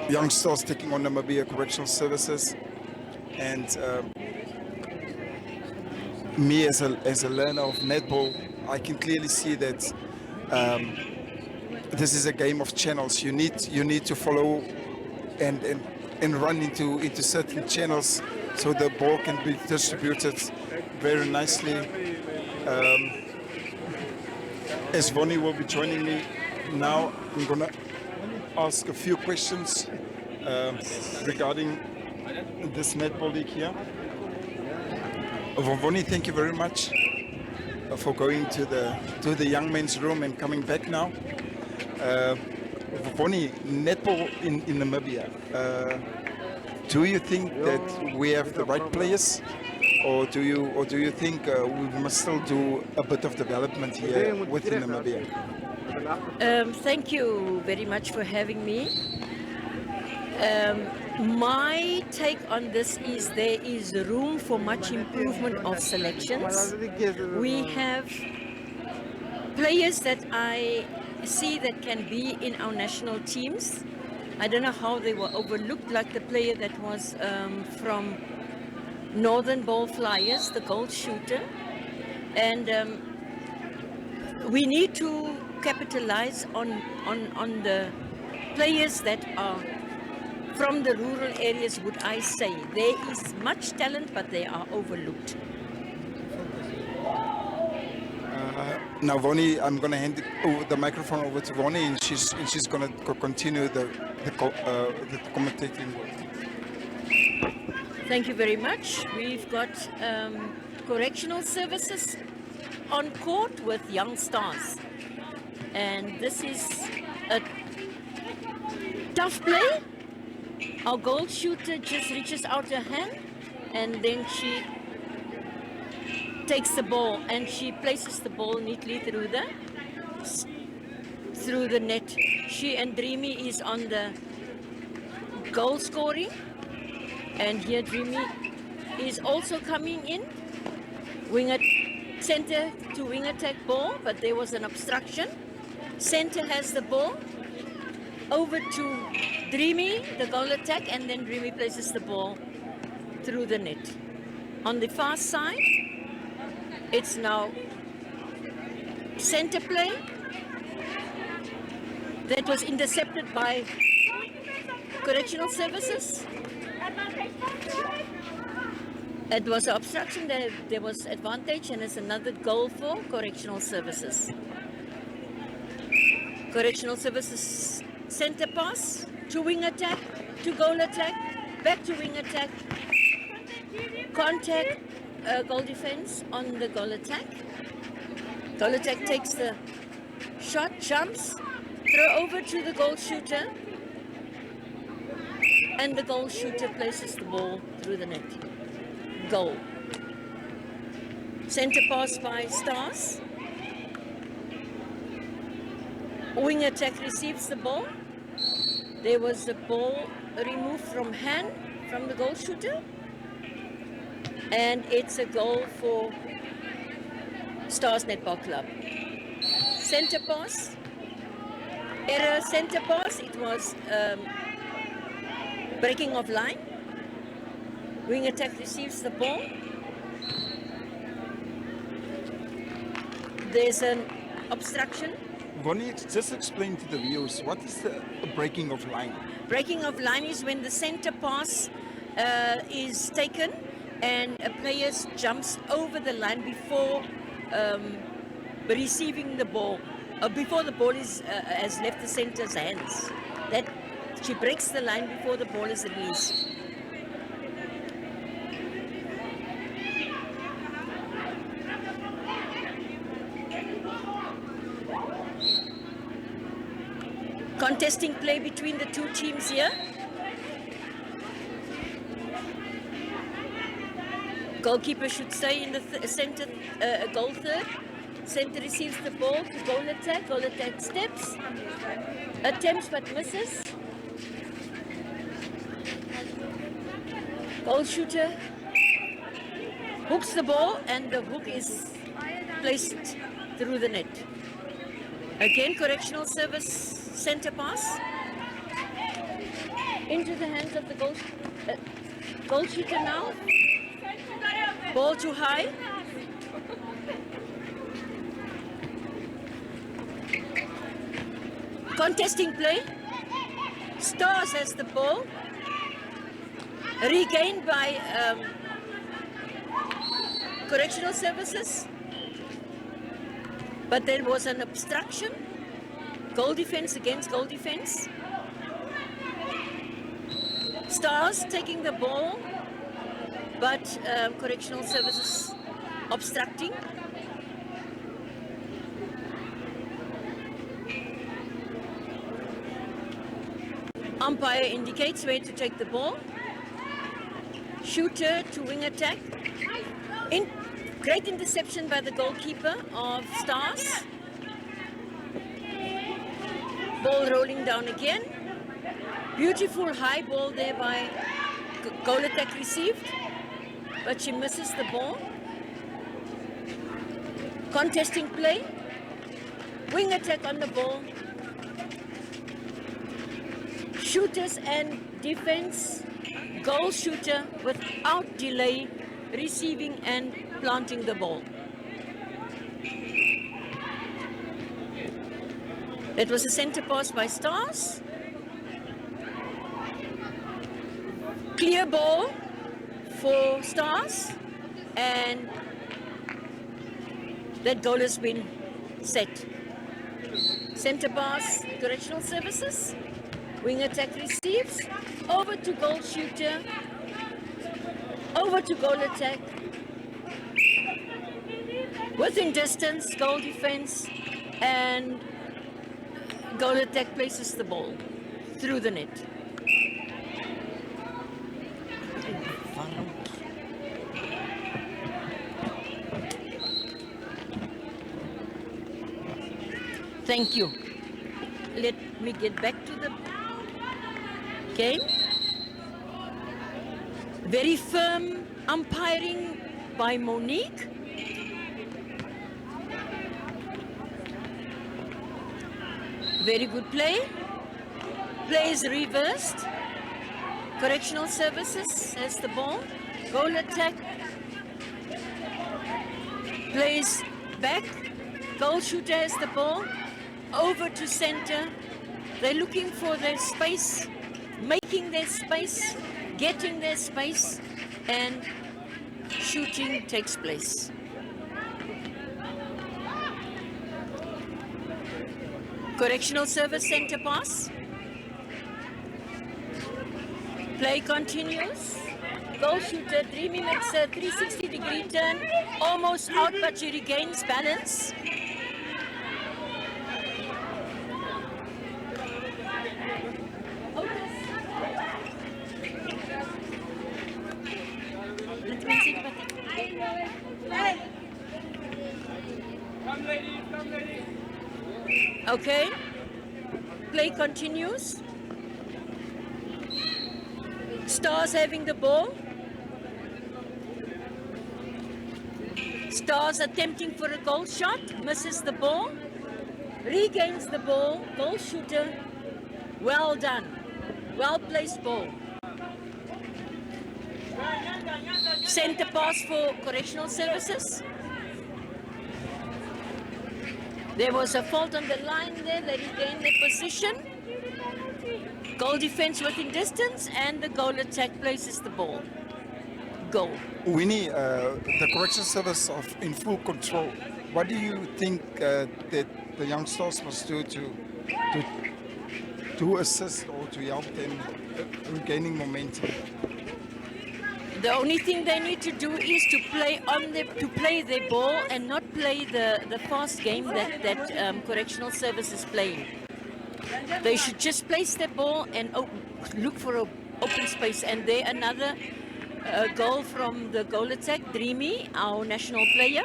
youngsters taking on Namibia Correctional Services, and me as a learner of netball, I can clearly see that this is a game of channels. You need to follow and run into certain channels so the ball can be distributed very nicely. As Vonnie will be joining me now, I'm gonna ask a few questions regarding this netball league here. Vonnie, thank you very much for going to the young men's room and coming back now. Vonnie, netball in Namibia, do you think that we have the right players, or do you think we must still do a bit of development here within Namibia? Thank you very much for having me. My take on this is there is room for much improvement of selections. We have players that I see that can be in our national teams. I don't know how they were overlooked, like the player that was from Northern Ball Flyers, the goal shooter. And we need to capitalize on the players that are from the rural areas, would I say. There is much talent, but they are overlooked. Now, Vonnie, I'm going to hand the microphone over to Vonnie, and she's going to continue the commentating work. Thank you very much. We've got correctional services on court with young stars, and this is a tough play. Our goal shooter just reaches out her hand, and then she takes the ball and she places the ball neatly through the net. She and Dreamy is on the goal scoring, and here Dreamy is also coming in. Center to wing attack ball, but there was an obstruction. Center has the ball over to Dreamy, the goal attack, and then Dreamy places the ball through the net. On the far side, it's now center play that was intercepted by correctional services. It was an obstruction, there was advantage, and it's another goal for correctional services. Correctional services center pass to wing attack, to goal attack, back to wing attack, contact, goal defense on the goal attack. Goal attack takes the shot, jumps, throw over to the goal shooter, and the goal shooter places the ball through the net. Goal. Center pass by Stars. Wing attack receives the ball. There was a ball removed from hand from the goal shooter, and it's a goal for Stars Netball Club. Center pass, error center pass, it was breaking of line. Wing attack receives the ball. There's an obstruction. Vonnie, just explain to the viewers, what is the breaking of line? Breaking of line is when the center pass is taken and a player jumps over the line before receiving the ball, before the ball has left the center's hands. That she breaks the line before the ball is released. Contesting play between the two teams here. Goalkeeper should stay in the center, goal third. Center receives the ball to goal attack steps, attempts but misses. Goal shooter hooks the ball, and the hook is placed through the net. Again, correctional service center pass. Into the hands of the goal shooter now. Ball too high. Contesting play. Stars has the ball. Regained by Correctional Services. But there was an obstruction. Goal defense against goal defense. Stars taking the ball, but Correctional Services obstructing. Umpire indicates where to take the ball. Shooter to wing attack. Great interception by the goalkeeper of Stars. Ball rolling down again. Beautiful high ball there by goal attack received, but she misses the ball. Contesting play. Wing attack on the ball. Shooters and defense. Goal shooter without delay, receiving and planting the ball. It was a center pass by Stars. Clear ball for Stars, and that goal has been set. Center pass, Correctional Services. Wing attack receives. Over to goal shooter. Over to goal attack. Within distance, goal defense, and goal attack places the ball through the net. Thank you. Let me get back to the game. Very firm umpiring by Monique. Very good play. Play is reversed. Correctional Services has the ball. Goal attack. Plays back. Goal shooter has the ball. Over to center. They're looking for their space, making their space, getting their space, and shooting takes place. Correctional Service center pass. Play continues. Goal shooter, Dreamy makes a 360-degree turn. Almost out, but she regains balance. Okay. Play continues. Stars having the ball. Stars attempting for a goal shot. Misses the ball. Regains the ball. Goal shooter. Well done. Well placed ball. Center pass for Correctional Services. There was a fault on the line there. They regained their position. Goal defense within distance, and the goal attack places the ball. Goal. Winnie, the Correctional Service of in full control. What do you think that the youngsters must do to assist or to help them regaining momentum? The only thing they need to do is to play their ball and not play the fast game that Correctional Service is playing. They should just place their ball and look for an open space. And there another goal from the goal attack, Dreamy, our national player.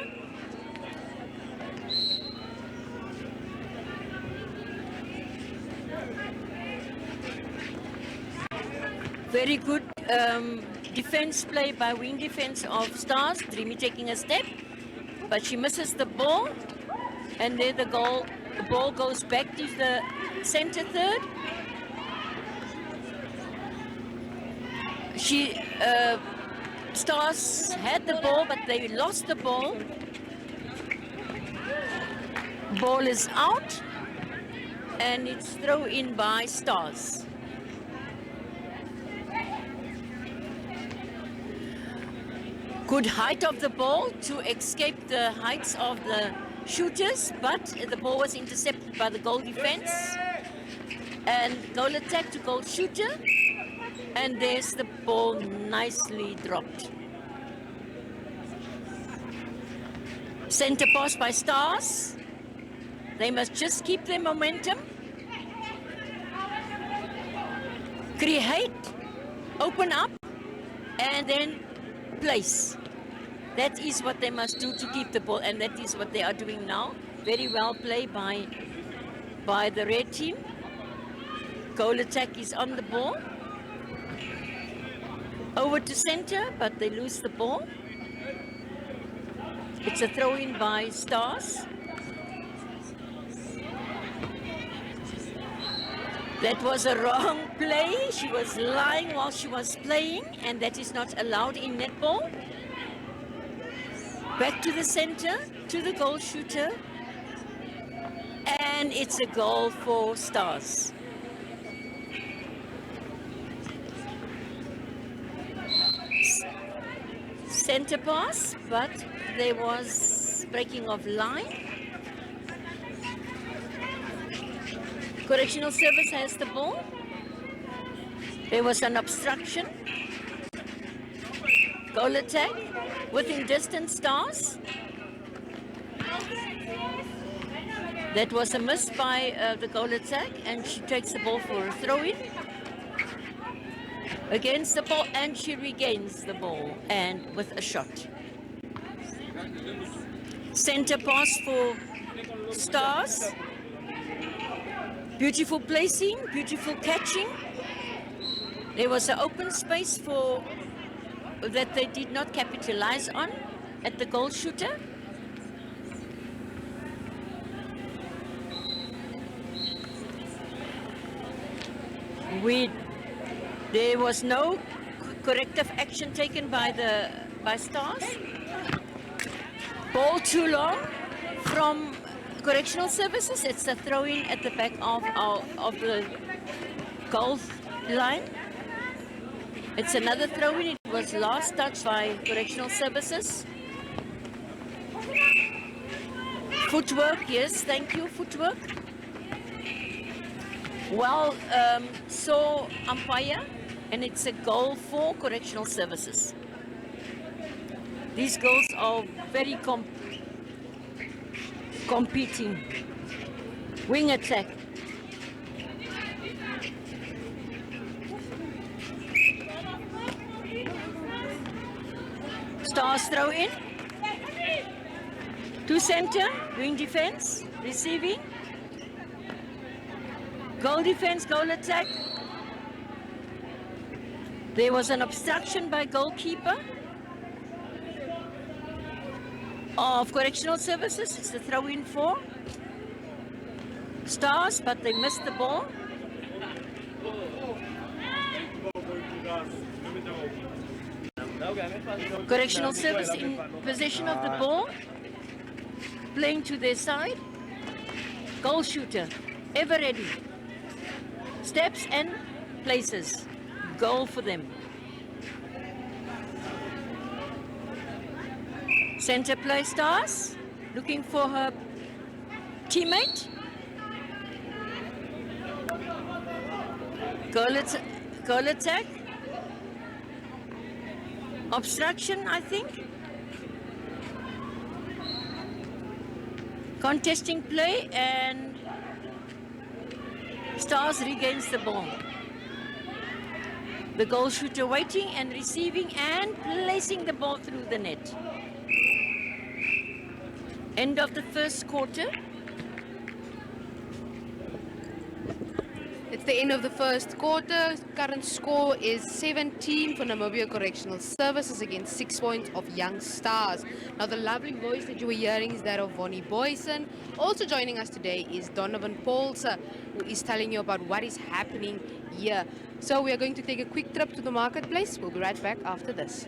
Very good defense play by wing defense of Stars. Dreamy taking a step, but she misses the ball, and there the ball goes back to the center third. Stars had the ball, but they lost the ball. Ball is out, and it's thrown in by Stars. Good height of the ball to escape the heights of the shooters, but the ball was intercepted by the goal defense. And goal attack to goal shooter. And there's the ball nicely dropped. Center pass by Stars. They must just keep their momentum. Create, open up, and then place. That is what they must do to keep the ball, and that is what they are doing now. Very well played by the red team. Goal attack is on the ball. Over to center, but they lose the ball. It's a throw-in by Stars. That was a wrong play. She was lying while she was playing, and that is not allowed in netball. Back to the center, to the goal shooter. And it's a goal for Stars. Center pass, but there was breaking of line. Correctional service has the ball. There was an obstruction. Goal attack within distance Stars. That was a miss by the goal attack, and she takes the ball for a throw-in. Against the ball, and she regains the ball and with a shot. Center pass for Stars. Beautiful placing, beautiful catching. There was an open space for that they did not capitalize on at the goal shooter. There was no corrective action taken by Stars. Ball too long from Correctional Services. It's a throw-in at the back of the goal line. It's another throw-in. It was last touched by Correctional Services. Footwork, yes, thank you, footwork. Well, so umpire, and it's a goal for Correctional Services. These goals are very competing. Wing attack. Stars throw in. To center, wing defense, receiving. Goal defense, goal attack. There was an obstruction by goalkeeper of Correctional Services. It's a throw-in for Stars, but they missed the ball. Correctional Service in possession of the ball, playing to their side. Goal shooter, ever ready. Steps and places. Goal for them. Center play Stars, looking for her teammate. Goal attack. Obstruction, I think. Contesting play, and Stars regains the ball. The goal shooter waiting and receiving and placing the ball through the net. End of the first quarter. It's the end of the first quarter. Current score is 17 for Namibia Correctional Services against 6 points of Young Stars. Now the lovely voice that you were hearing is that of Vonnie Boyson. Also joining us today is Donovan Paulse. who is telling you about what is happening here. So we are going to take a quick trip to the marketplace. We'll be right back after this.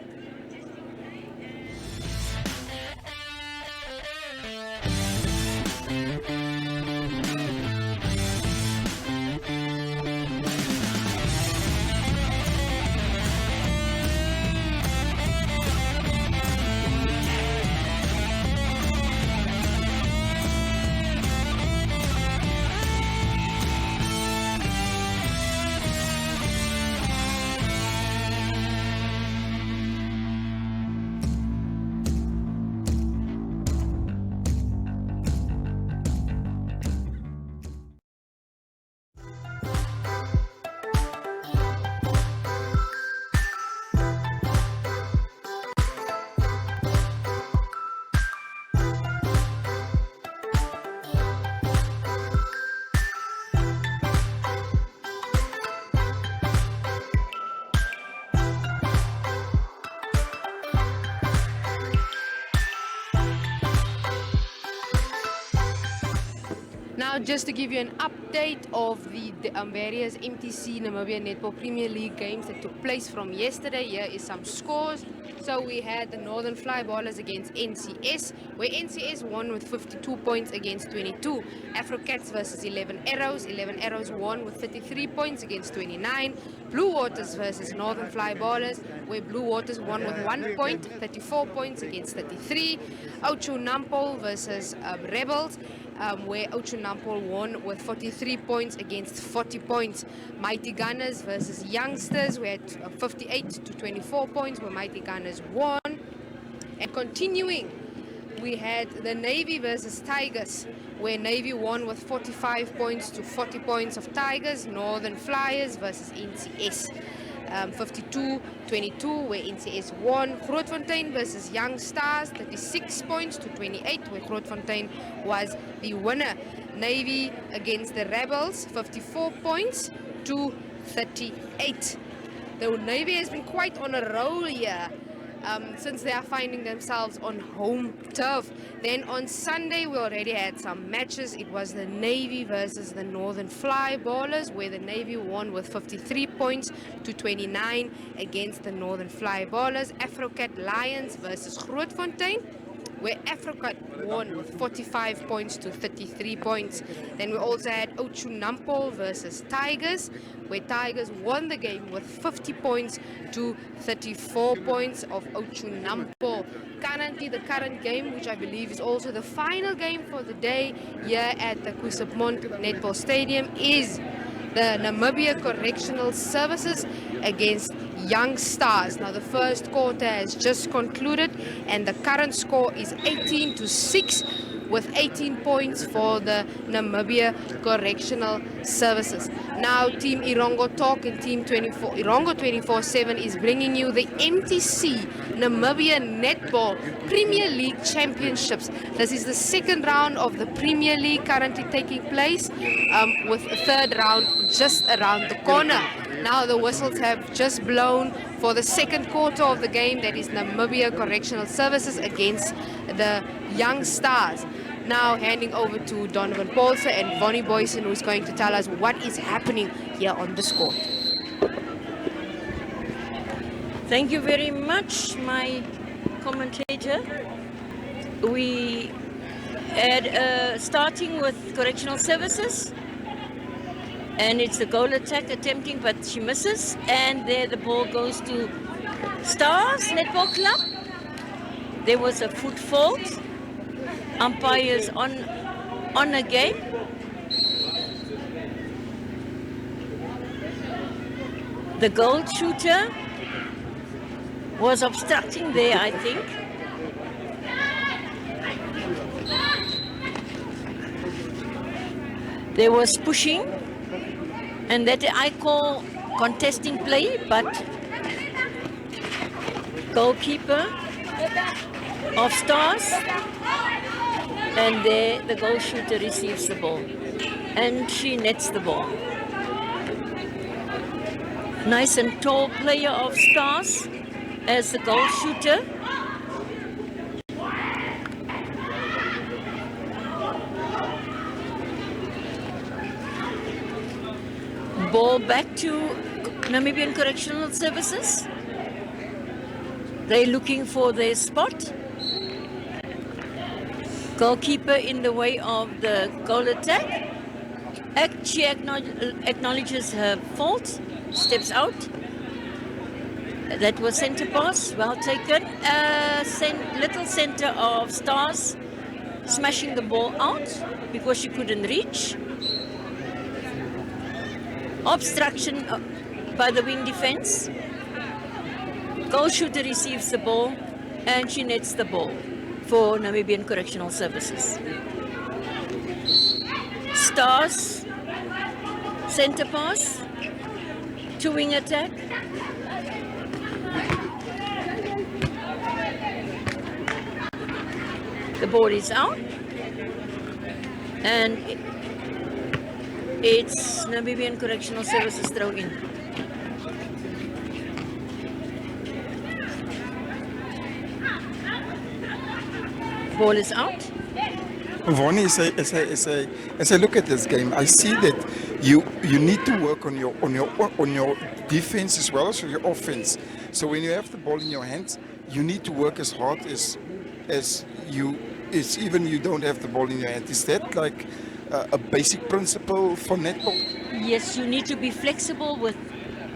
Now, just to give you an update of the various MTC Namibia Netball Premier League games that took place from yesterday, here is some scores. So we had the Northern Flyballers against NCS, where NCS won with 52 points against 22. Afrocats versus 11 Arrows. 11 Arrows won with 33 points against 29. Blue Waters versus Northern Flyballers, where Blue Waters won with 1 point, 34 points against 33. Ocho Nampol versus Rebels, where Ocho Nampol won with 43 points against 40 points. Mighty Gunners versus Youngsters, we had 58 to 24 points, where Mighty Gunners won. And continuing, we had the Navy versus Tigers, where Navy won with 45 points to 40 points of Tigers. Northern Flyers versus NCS, 52-22, where NCS won. Grootfontein versus Young Stars, 36 points to 28, where Grootfontein was the winner. Navy against the Rebels, 54 points to 38. The Navy has been quite on a roll here, since they are finding themselves on home turf. Then on Sunday we already had some matches. It was the Navy versus the Northern Flyballers, where the Navy won with 53 points to 29 against the Northern Flyballers. Afrocat Lions versus Grootfontein, where Afrocat won with 45 points to 33 points. Then we also had Ocho Nampol versus Tigers, where Tigers won the game with 50 points to 34 points of Ocho Nampol. Currently, the current game, which I believe is also the final game for the day here at the Kusapmont Netball Stadium, is the Namibia Correctional Services against Young Stars. Now the first quarter has just concluded and the current score is 18-6, with 18 points for the Namibia Correctional Services. Now Team Irongo Talk and Team Irongo 24/7 is bringing you the MTC Namibia Netball Premier League Championships. This is the second round of the Premier League currently taking place, with a third round just around the corner. Now the whistles have just blown for the second quarter of the game, that is Namibia Correctional Services against the Young Stars. Now handing over to Donovan Paulse and Vonnie Boyson, who is going to tell us what is happening here on the court. Thank you very much, my commentator. We had starting with Correctional Services, and it's a goal attack attempting, but she misses, and there the ball goes to Stars Netball Club. There was a foot fault. Umpires on a game. The goal shooter was obstructing there, I think. There was pushing, and that I call contesting play, but goalkeeper of Stars, and there the goal shooter receives the ball and she nets the ball. Nice and tall player of Stars as the goal shooter. Ball back to Namibian Correctional Services. They're looking for their spot. Goalkeeper in the way of the goal attack. She acknowledges her fault, steps out. That was centre pass, well taken. Little centre of Stars smashing the ball out because she couldn't reach. Obstruction by the wing defence. Goal shooter receives the ball and she nets the ball for Namibian Correctional Services. Stars, centre pass, to wing attack. The ball is out and it's Namibian Correctional Services throw in. Ball is out. Vonnie, as I look at this game, I see that you need to work on your defense as well as your offense. So when you have the ball in your hands, you need to work as hard as even you don't have the ball in your hand. Is that like a basic principle for netball? Yes, you need to be flexible with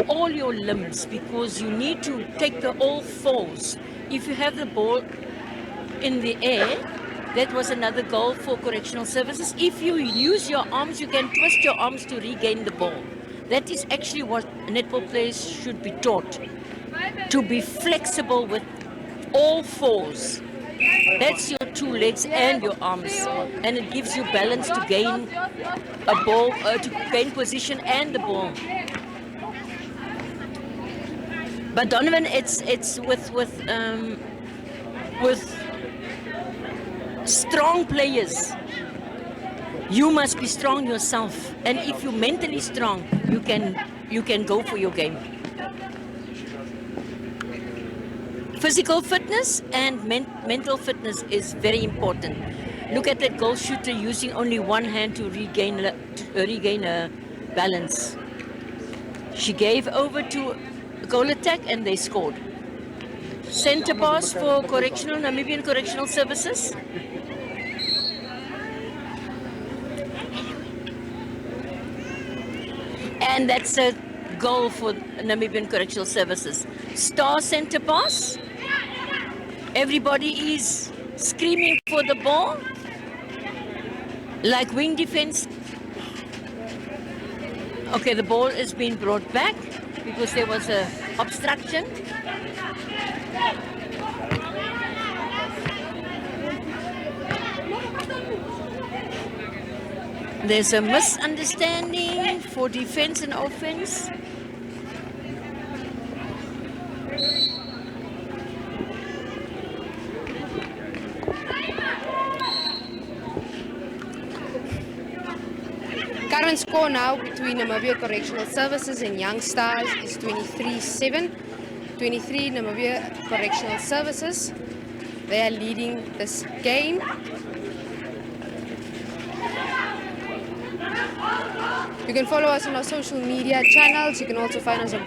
all your limbs because you need to take the all fours. If you have the ball in the air, that was another goal for Correctional Services. If you use your arms, you can twist your arms to regain the ball. That is actually what netball players should be taught, to be flexible with all fours. That's your two legs and your arms, and it gives you balance to gain a ball, to gain position and the ball. But Donovan, it's with strong players. You must be strong yourself, and if you're mentally strong, you can go for your game. Physical fitness and mental fitness is very important. Look at that goal shooter using only one hand to regain a balance. She gave over to goal attack and they scored. Centre pass for Namibian Correctional Services. And that's a goal for Namibian Correctional Services. Star centre pass. Everybody is screaming for the ball. Like wing defense. Okay, the ball is being brought back because there was a obstruction. There's a misunderstanding for defense and offense. Current score now between Namibia Correctional Services and Young Stars is 23-7. 23 Namibia Correctional Services. They are leading this game. You can follow us on our social media channels. You can also find us on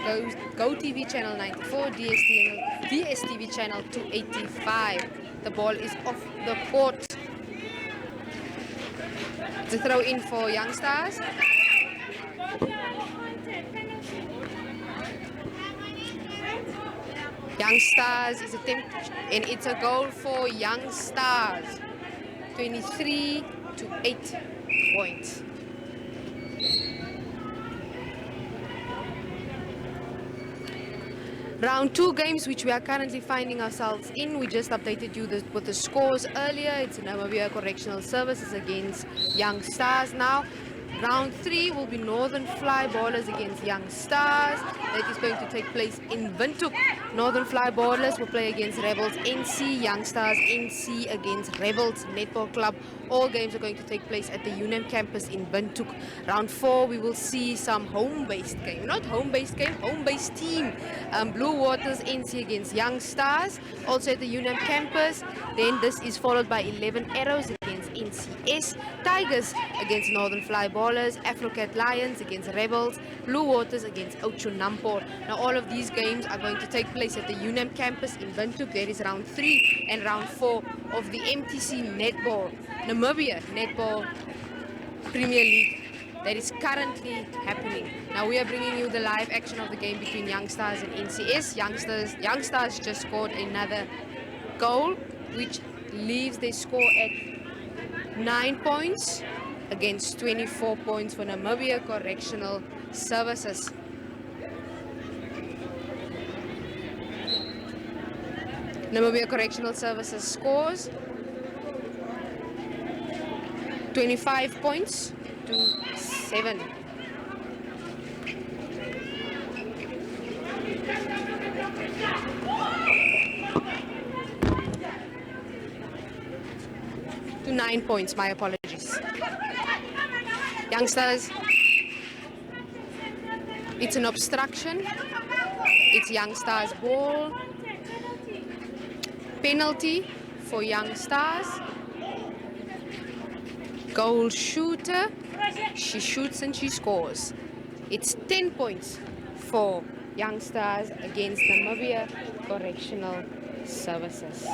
GoTV channel 94, DSTV channel 285. The ball is off the court. To throw in for Young Stars. Young Stars is attempted, and it's a goal for Young Stars. 23-8 points. Round 2 games which we are currently finding ourselves in. We just updated you with the scores earlier. It's Namibia Correctional Services against Young Stars now. Round 3 will be Northern Fly Ballers against Young Stars. That is going to take place in Windhoek. Northern Fly Ballers will play against Rebels NC. Young Stars NC against Rebels Netball Club. All games are going to take place at the UNAM campus in Windhoek. Round 4 we will see some home-based game. Not home-based game, home-based team. Blue Waters NC against Young Stars. Also at the UNAM campus. Then this is followed by 11 Arrows against NCS, Tigers against Northern Fly Ballers, Afrocat Lions against Rebels, Blue Waters against Ocho Namport. Now all of these games are going to take place at the UNAM campus in Windhoek. There is round 3 and round 4 of the MTC Netball, Namibia Netball Premier League that is currently happening. Now we are bringing you the live action of the game between Young Stars and NCS. Young Stars just scored another goal, which leaves their score at 9 points against 24 points for Namibia Correctional Services. Namibia Correctional Services scores 25 points to 7. To 9 points, my apologies. Youngsters, it's an obstruction. It's Young Stars ball. Penalty for Young Stars. Goal shooter. She shoots and she scores. It's 10 points for Young Stars against Namibia Correctional Services.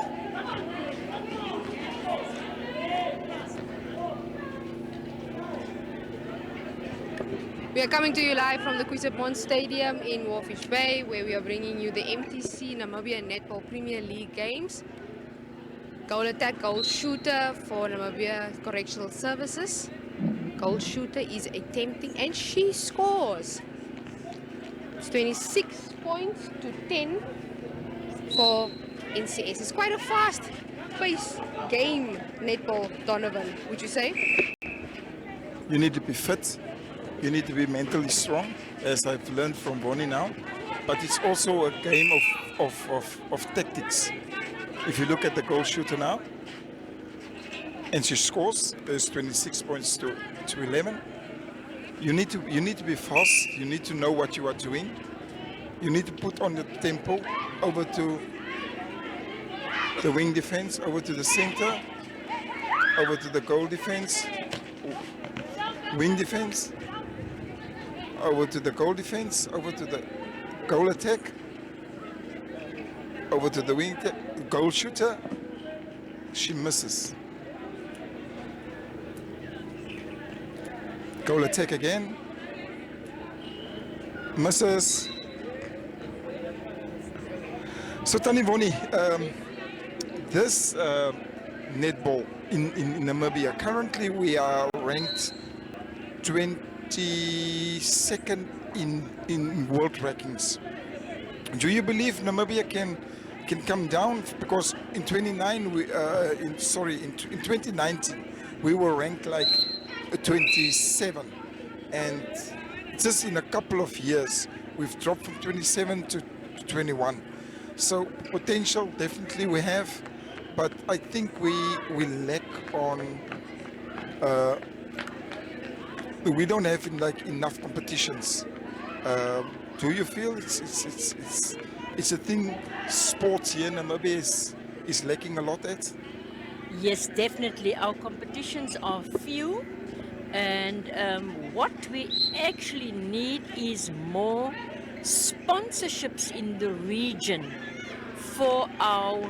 We are coming to you live from the Quisapon Stadium in Walvis Bay, where we are bringing you the MTC Namibia Netball Premier League games. Goal attack, goal shooter for Namibia Correctional Services. Goal shooter is attempting and she scores. It's 26 points to 10 for NCS. It's quite a fast-paced game, netball, Donovan, would you say? You need to be fit. You need to be mentally strong, as I've learned from Bonnie now. But it's also a game of tactics. If you look at the goal shooter now, and she scores, there's 26 points to 11. You need to be fast. You need to know what you are doing. You need to put on the tempo over to the wing defense, over to the center, over to the goal defense, wing defense, over to the goal defense, over to the goal attack, over to the wing goal shooter. She misses. Goal attack again. Misses. So Tani Boni, this netball in Namibia, currently we are ranked 22nd in world rankings. Do you believe Namibia can come down? Because in 2019 we were ranked like 27, and just in a couple of years we've dropped from 27 to 21. So potential definitely we have, but I think we lack on. We don't have enough competitions. Do you feel it's a thing sports here in Namibia is lacking a lot at? Yes, definitely. Our competitions are few, and what we actually need is more sponsorships in the region for our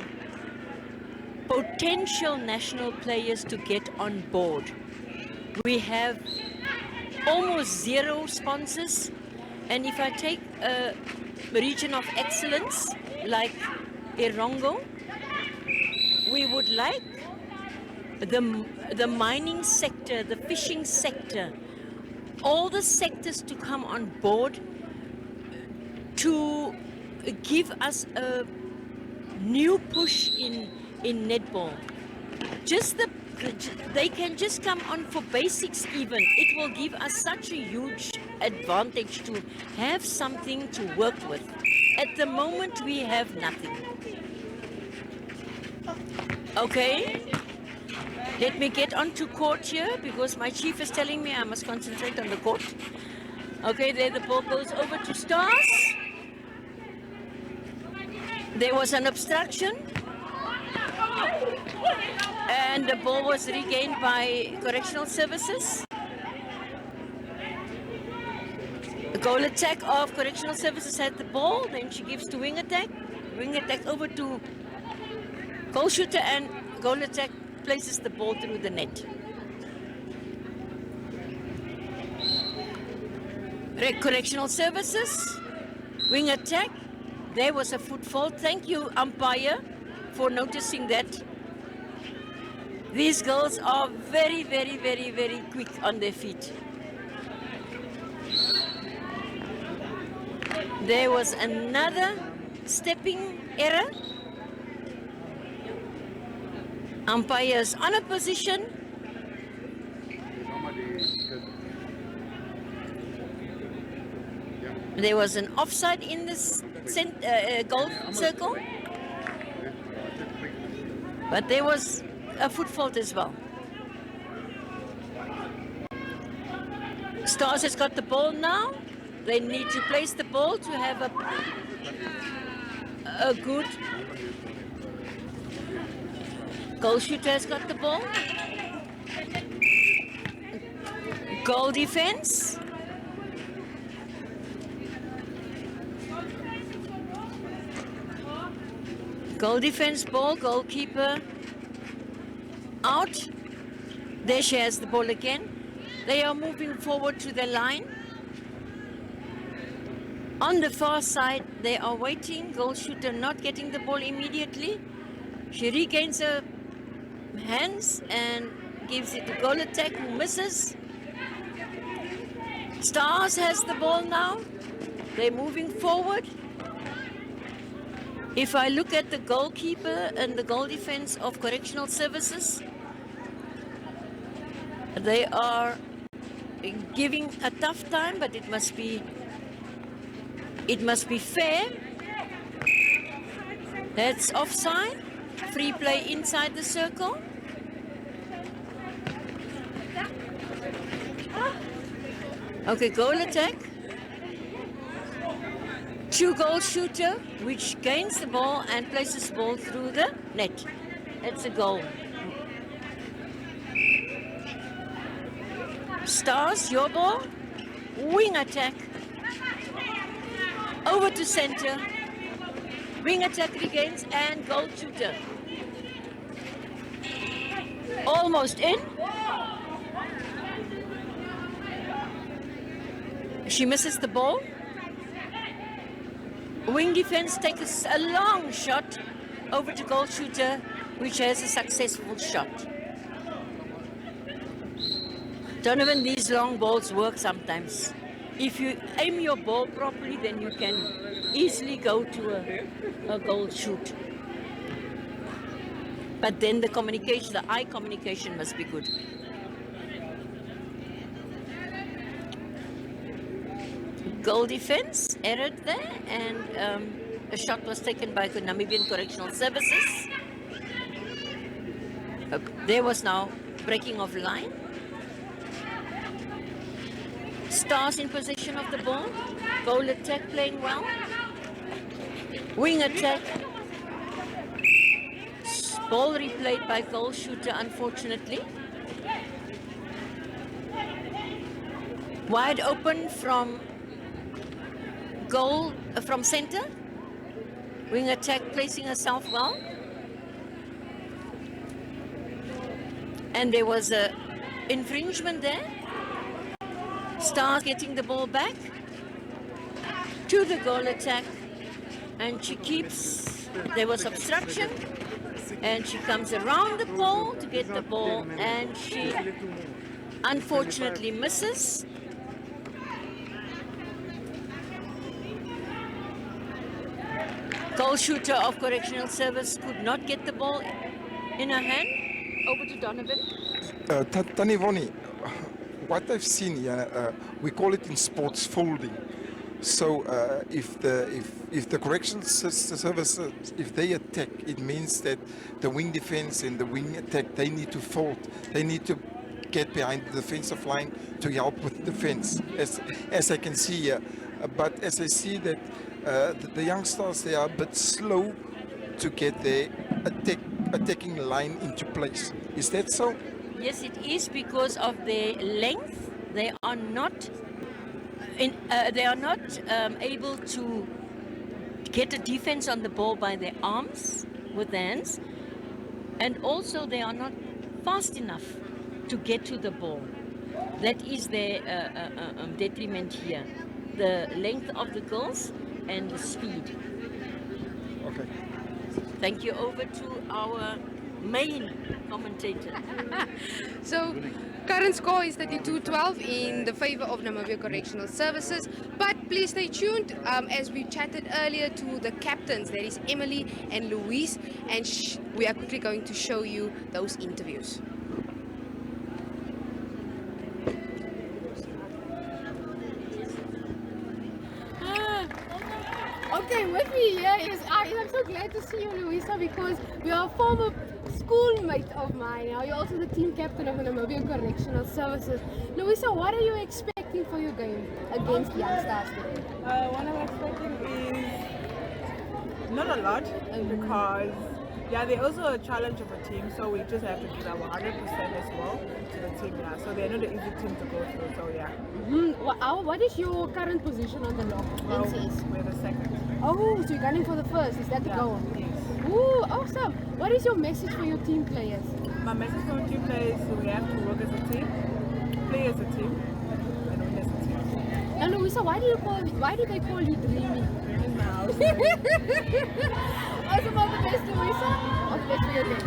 potential national players to get on board. We have almost zero sponsors, and if I take a region of excellence like Erongo, we would like the mining sector, the fishing sector, all the sectors to come on board to give us a new push in netball. They can just come on for basics even. It will give us such a huge advantage to have something to work with. At the moment, we have nothing. Okay, let me get on to court here because my chief is telling me I must concentrate on the court. Okay, there the ball goes over to Stars. There was an obstruction. And the ball was regained by Correctional Services. The goal attack of Correctional Services had the ball, then she gives to wing attack. Wing attack over to goal shooter, and goal attack places the ball through the net. Correctional Services, wing attack. There was a foot fault. Thank you, umpire, for noticing that. These girls are very, very, very, very quick on their feet. There was another stepping error. Umpires on a position. There was an offside in this goal circle, but there was a foot fault as well. Stars has got the ball now. They need to place the ball to have a good goal shooter. Has got the ball. Goal defense. Goal defense ball, goalkeeper out. There she has the ball again. They are moving forward to the line. On the far side, they are waiting. Goal shooter not getting the ball immediately. She regains her hands and gives it to goal attack, who misses. Stars has the ball now. They're moving forward. If I look at the goalkeeper and the goal defense of Correctional Services, they are giving a tough time, but it must be fair. That's offside. Free play inside the circle. Okay, goal attack. Two goal shooter, which gains the ball and places the ball through the net. That's a goal. Stars, your ball. Wing attack. Over to center. Wing attack regains and goal shooter. Almost in. She misses the ball. Wing defense takes a long shot over to goal shooter, which has a successful shot. Donovan, these long balls work sometimes. If you aim your ball properly, then you can easily go to a goal shoot. But then the communication, the eye communication must be good. Goal defense erred there, and a shot was taken by the Namibian Correctional Services. There was now breaking of line. Stars in possession of the ball. Goal attack playing well. Wing attack. Ball replayed by goal shooter, unfortunately. Wide open from goal, from center. Wing attack placing herself well. And there was a infringement there. Star getting the ball back to the goal attack, and she keeps, there was obstruction, and she comes around the pole to get the ball, and she unfortunately misses. Goal shooter of Correctional Service could not get the ball in her hand. Over to Donovan. Tanivoni, what I've seen here, we call it in sports folding. So if the Correctional Service, if they attack, it means that the wing defense and the wing attack, they need to fold. They need to get behind the defensive line to help with defense, as I can see here. But as I see that the youngsters, they are a bit slow to get their attack attacking line into place. Is that so? Yes, it is because of their length. They are not able to get a defense on the ball by their arms with hands, and also they are not fast enough to get to the ball. That is their detriment here. The length of the girls and the speed. Okay. Thank you. Over to our main commentator. So, current score is 32-12 in the favor of Namibia Correctional Services. But please stay tuned as we chatted earlier to the captains. That is Emily and Louise. And we are quickly going to show you those interviews. Okay, with me here is I'm so glad to see you, Louisa, because you are a former schoolmate of mine. Now you're also the team captain of the Namibia Correctional Services. Louisa, what are you expecting for your game against Young Stars today? What I'm expecting is not a lot because they're also a challenge of a team, so we just have to give our 100% as well to the team. So they're not an easy team to go through. So What is your current position on the log? well, NCS? we're the second. Oh, so you're gunning for the first. Is that the goal? Yes. Ooh, awesome. What is your message for your team players? My message for the team players is we have to work as a team, play as a team, and win as a team. Now, Louisa, why do they call you Dreamy? In my house. Also, all the best, Louisa. All the best for your game.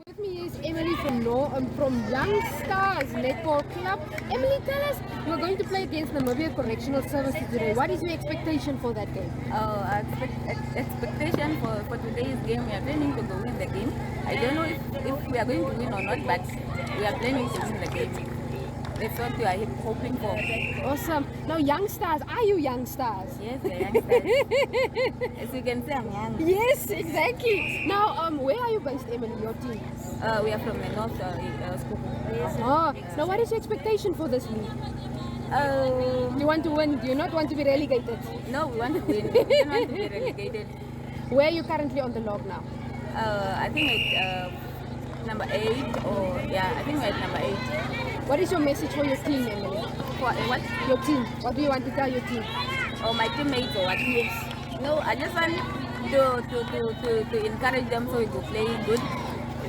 With me is Emily from Young Stars Netball Club. Emily, tell us, we're going to play against Namibia Correctional Services today. What is your expectation for that game? Our expectation for today's game, we are planning to go win the game. I don't know if we are going to win or not, but we are planning to win the game. That's what we are hoping for. Awesome. Now, Young Stars, are you Young Stars? Yes, the youngsters. As you can see, I'm young. Yes, exactly. Now, where are you based, Emily, your team? We are from the north school. Oh, now what is your expectation for this league? You want to win? Do you not want to be relegated? No, we want to win. We don't want to be relegated. Where are you currently on the log now? I think it's number 8 or I think we're at number 8. What is your message for your team, Emily? What? Your team. What do you want to tell your team? Or my teammates or what? Yes. No, I just want to encourage them so we go play good.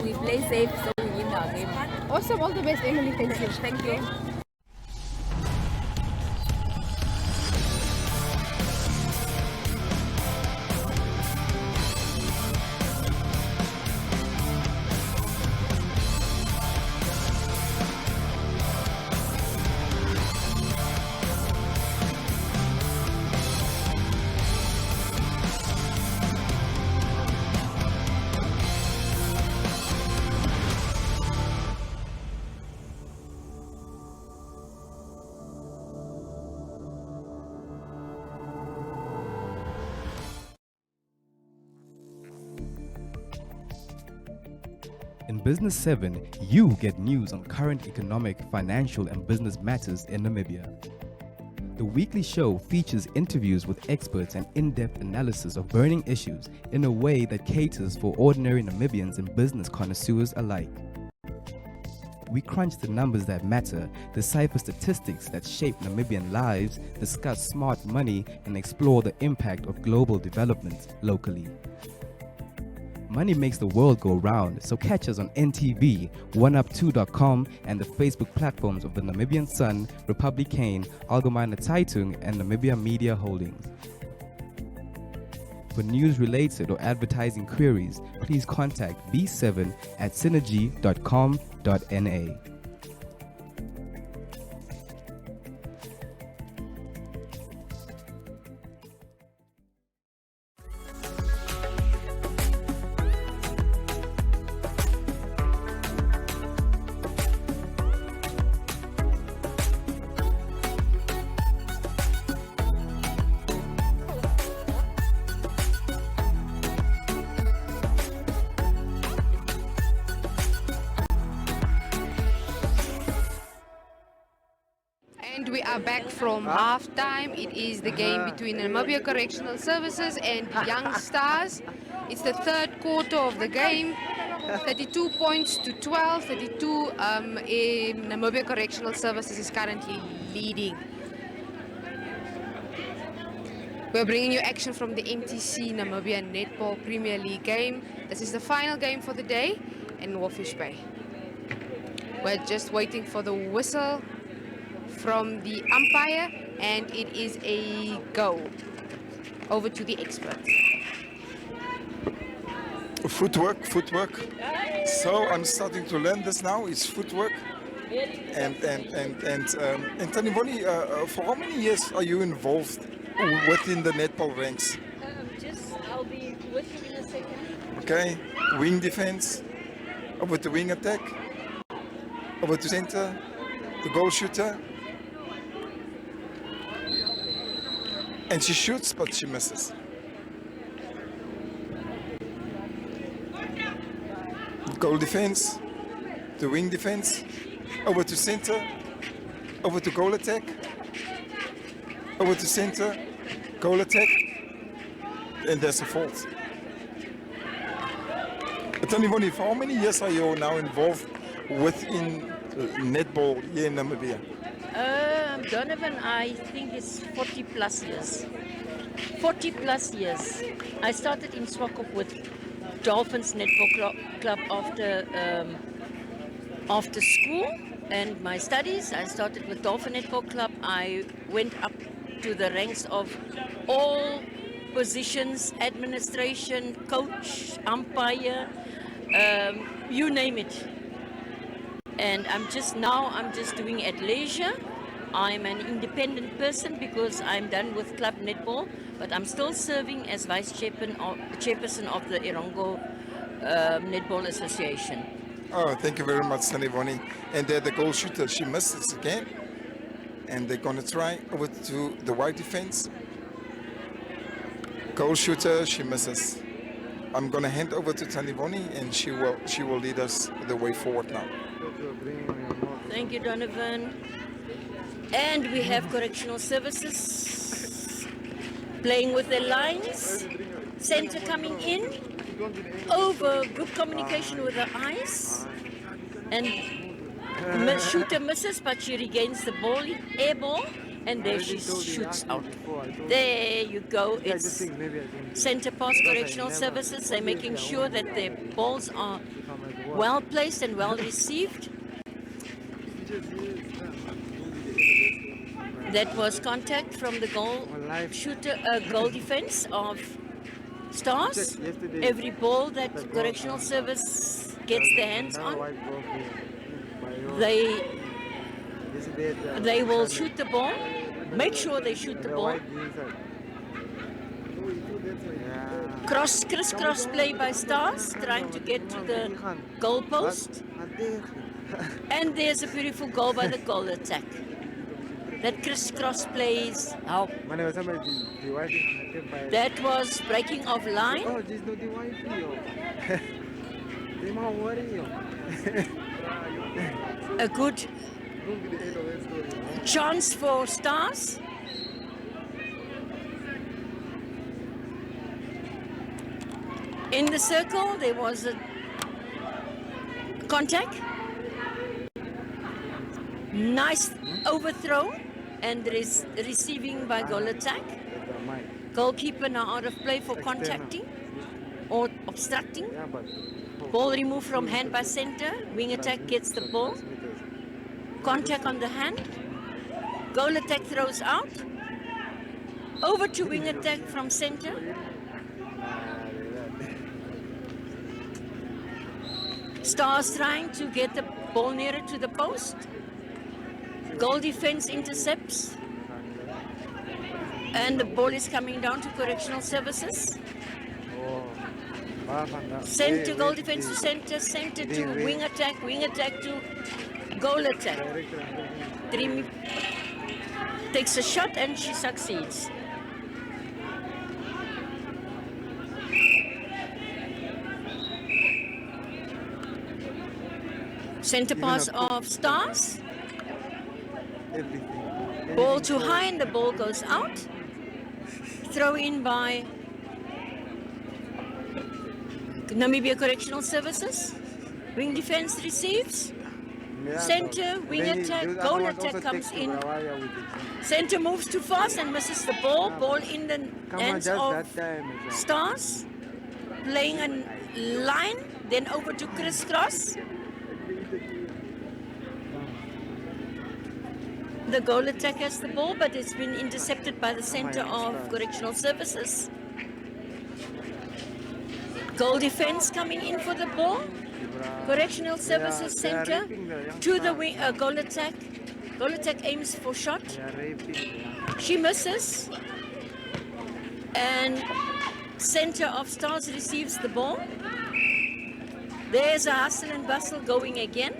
We play safe so we win our game. Awesome. All the best, Emily. Thank you. Thank you. In Business 7, you get news on current economic, financial, and business matters in Namibia. The weekly show features interviews with experts and in-depth analysis of burning issues in a way that caters for ordinary Namibians and business connoisseurs alike. We crunch the numbers that matter, decipher statistics that shape Namibian lives, discuss smart money, and explore the impact of global development locally. Money makes the world go round, so catch us on NTV, oneup2.com, and the Facebook platforms of the Namibian Sun, Republikane, Algemeine Zeitung, and Namibia Media Holdings. For news related or advertising queries, please contact B7 at synergy.com.na. And we are back from halftime. It is the game between Namibia Correctional Services and Young Stars. It's the third quarter of the game. 32 points to 12. 32 in Namibia Correctional Services is currently leading. We're bringing you action from the MTC Namibia Netball Premier League game. This is the final game for the day in Walvis Bay. We're just waiting for the whistle from the umpire, and it is a go. Over to the experts. Footwork. So I'm starting to learn this now. It's footwork. And Taniboni, for how many years are you involved within the netball ranks? I'll be with you in a second. Okay, wing defense, over to wing attack, over to center, the goal shooter. And she shoots, but she misses. Goal defense, the wing defense, over to center, over to goal attack, over to center, goal attack, and there's a fault. Taniboni, for how many years are you now involved within netball here in Namibia? Donovan, I think it's 40 plus years. 40 plus years. I started in Swakop with Dolphins Netball Club after school and my studies. I started with Dolphin Netball Club. I went up to the ranks of all positions, administration, coach, umpire, you name it. And I'm just doing at leisure. I'm an independent person because I'm done with club netball, but I'm still serving as vice chairperson of the Erongo Netball Association. Oh, thank you very much, Taniboni. And the goal shooter, she misses again. And they're going to try over to the white defense. Goal shooter, she misses. I'm going to hand over to Taniboni, and she will lead us the way forward now. Thank you, Donovan. And we have Correctional Services playing with their lines. Center coming in. Over good communication with the eyes. And shooter misses, but she regains the ball, air ball, and there she shoots out. There you go. It's center pass Correctional Services. They're making sure that their balls are well placed and well received. That was contact from the goal shooter, goal defense of Stars. Every ball that Correctional Service gets their hands on, they will shoot the ball. Make sure they shoot the ball. Crisscross play by Stars, trying to get to the goal post. And there's a beautiful goal by the goal attack. That crisscross plays out. That was breaking of line. A good chance for Stars. In the circle, there was a contact. Nice overthrow, and there is receiving by goal attack. Goalkeeper now out of play for contacting or obstructing. Ball removed from hand by center. Wing attack gets the ball. Contact on the hand. Goal attack throws out. Over to wing attack from center. Stars trying to get the ball nearer to the post. Goal defense intercepts. And the ball is coming down to Correctional Services. Center, goal defense to center, center to wing attack to goal attack. Trim takes a shot and she succeeds. Center pass of Stars. everything. Ball too high and the ball goes out. Throw in by Namibia Correctional Services. Wing defense receives. Center, wing attack, goal attack comes in. Center moves too fast and misses the ball. Ball in the hands of Stars. Playing a line, then over to crisscross. The goal attack has the ball, but it's been intercepted by the center of Correctional Services. Goal defense coming in for the ball. Correctional Services center to the wing, goal attack. Goal attack aims for shot. She misses. And center of Stars receives the ball. There's a hustle and bustle going again.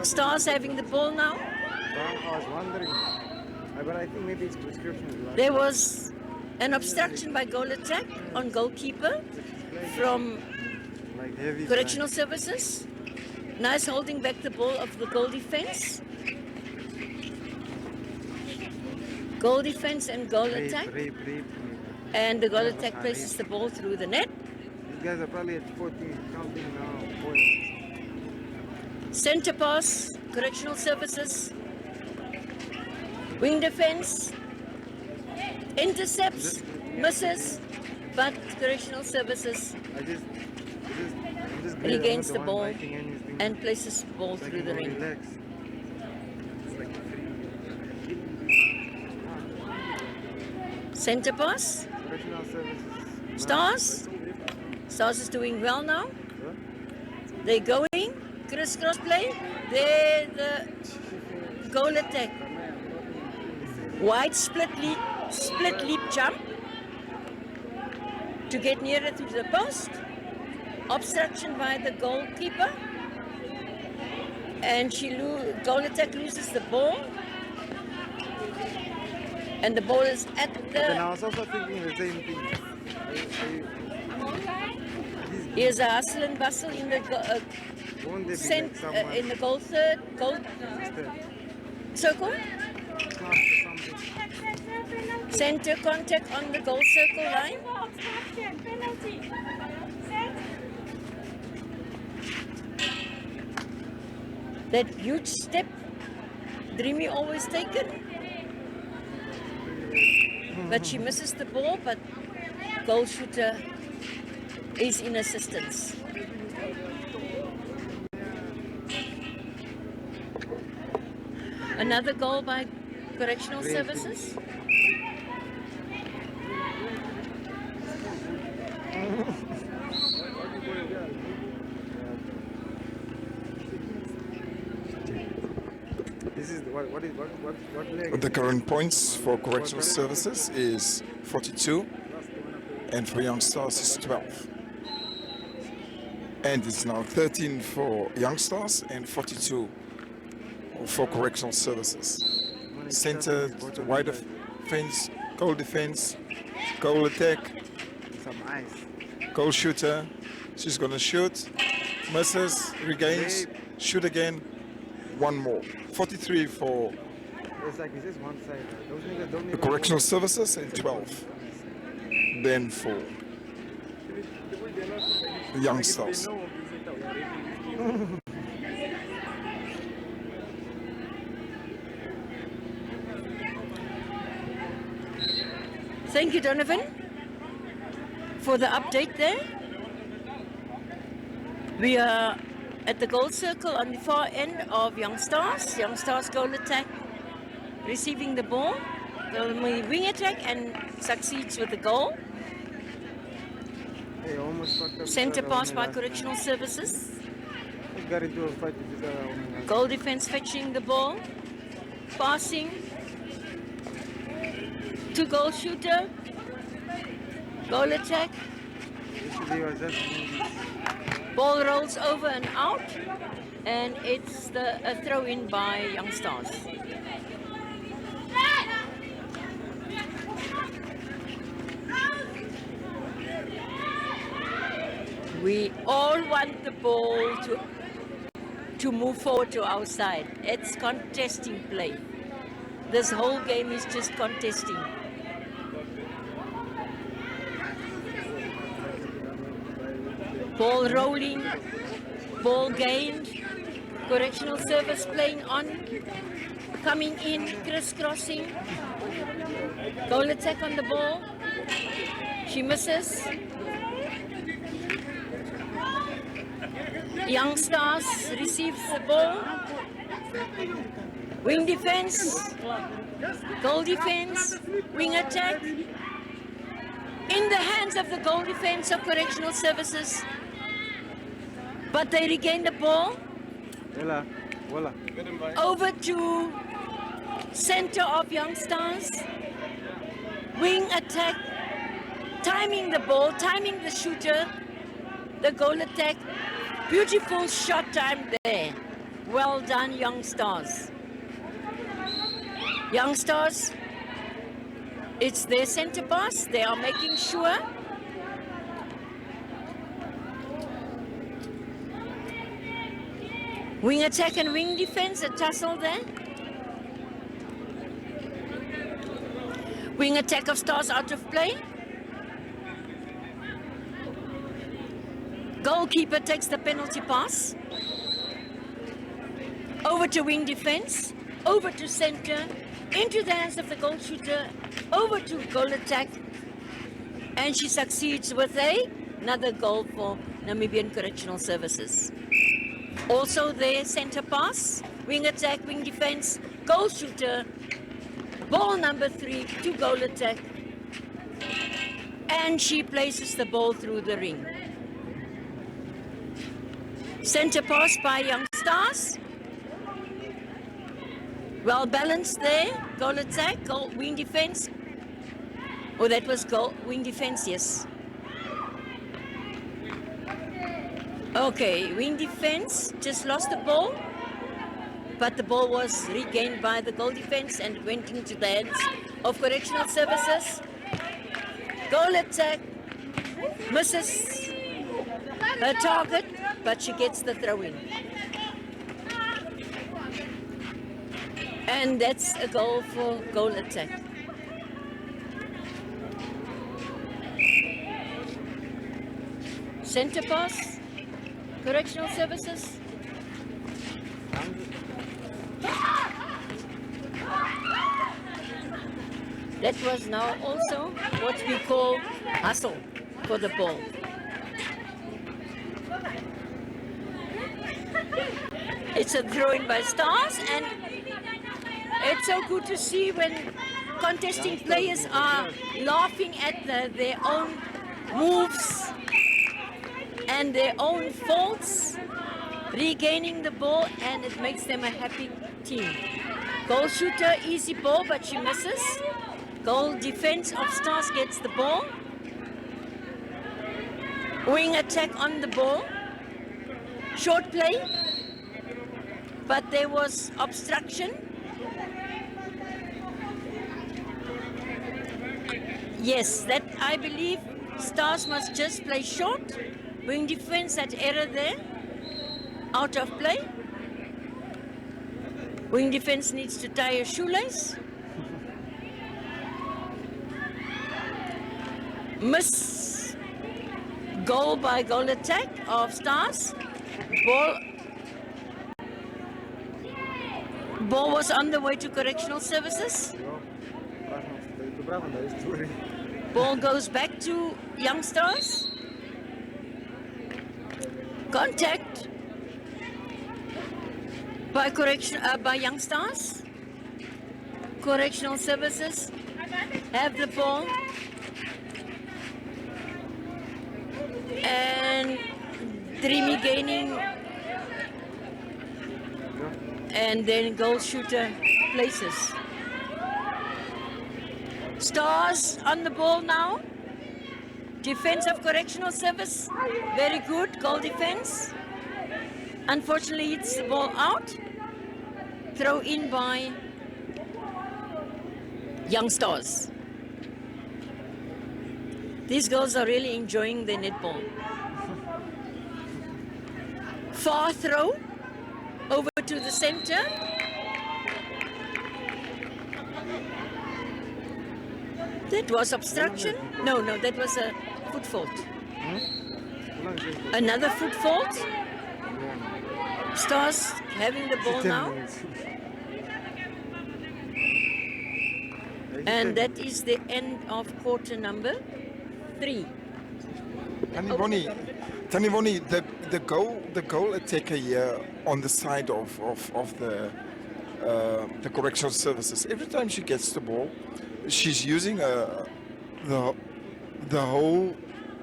Stars having the ball now. I was wondering, but I think maybe it's prescription. There was an obstruction by goal attack on goalkeeper from Correctional Services. Nice holding back the ball of the goal defense. Goal defense and goal attack. And the goal attack places the ball through the net. These guys are probably at 40 counting now. Center pass, Correctional Services. Wing defense. Intercepts, misses, but Correctional Services regains the ball and places the ball through the ring. Center pass. Stars. Stars is doing well now. They're going. Crisscross play. There the goal attack. Wide split leap jump to get nearer to the post. Obstruction by the goalkeeper. And goal attack loses the ball. And the ball is at the... Then I was also thinking the same thing. Here's a hustle and bustle in the in the goal circle. Center contact on the goal circle line. That huge step, Dreamy always taken. But she misses the ball, but goal shooter is in assistance. Another goal by Correctional Services. This is what leg? The current points for Correctional Services is 42 and for Young Stars is 12. And it's now 13 for Young Stars and 42 for Correctional Services. Center, wide defense, goal defense, goal attack, Some ice. goal shooter. She's gonna shoot, misses, regains, shoot again, one more. 43 for It's like it's just one side. Those niggas don't the even Correctional Services and 12 then for the Young Stars. Thank you, Donovan, for the update there. We are at the goal circle on the far end of Young Stars. Young Stars goal attack, receiving the ball. The wing attack and succeeds with the goal. They almost fucked up. Center pass by Correctional Services. They got into a fight with this other woman. Goal defense fetching the ball. Passing to goal shooter. Goal attack. They were just Ball rolls over and out. And it's a throw in by Young Stars. We all want the ball to move forward to our side. It's contesting play. This whole game is just contesting. Ball rolling, ball gained, correctional service playing on, coming in, crisscrossing, goal attack on the ball, she misses. Young Stars receives the ball, wing defense, goal defense, wing attack, in the hands of the goal defense of correctional services. But they regain the ball. Over to center of Young Stars. Wing attack. Timing the ball, timing the shooter. The goal attack. Beautiful shot time there. Well done, Young Stars. Young Stars, it's their center pass. They are making sure. Wing attack and wing defense, a tussle there. Wing attack of Stars out of play. Goalkeeper takes the penalty pass. Over to wing defense, over to center, into the hands of the goal shooter, over to goal attack. And she succeeds with another goal for Namibian Correctional Services. Also their center pass, wing attack, wing defense, goal shooter, ball number 3 to goal attack. And she places the ball through the ring. Center pass by Young Stars. Well balanced there, goal attack, goal, wing defense. Oh, that was goal, wing defense, yes. Okay, wing defense just lost the ball, but the ball was regained by the goal defense and went into the hands of correctional services. Goal attack, misses her target, but she gets the throw in. And that's a goal for goal attack. Center pass, correctional services. That was now also what we call hustle for the ball. It's a throw-in by Stars, and it's so good to see when contesting players are laughing at their own moves and their own faults, regaining the ball, and it makes them a happy team. Goal shooter, easy ball, but she misses. Goal defense of Stars gets the ball. Wing attack on the ball. Short play, but there was obstruction. Yes, that I believe Stars must just play short. Wing defense, that error there, out of play. Wing defense needs to tie a shoelace. Miss goal by goal attack of Stars. Ball was on the way to correctional services. Ball goes back to Young Stars. Contact by Young Stars. Correctional services have the ball. And Dreamy gaining, and then goal shooter places. Stars on the ball now. Defense of correctional service, very good, goal defense. Unfortunately, it's the ball out. Throw in by Young Stars. These girls are really enjoying their netball. Far throw Over to the center. That was obstruction. No, that was a foot fault. Another foot fault. Stars having the ball now. And that is the end of quarter number 3. Tanivoni, the goal attacker here on the side of the correctional services. Every time she gets the ball, she's using the whole,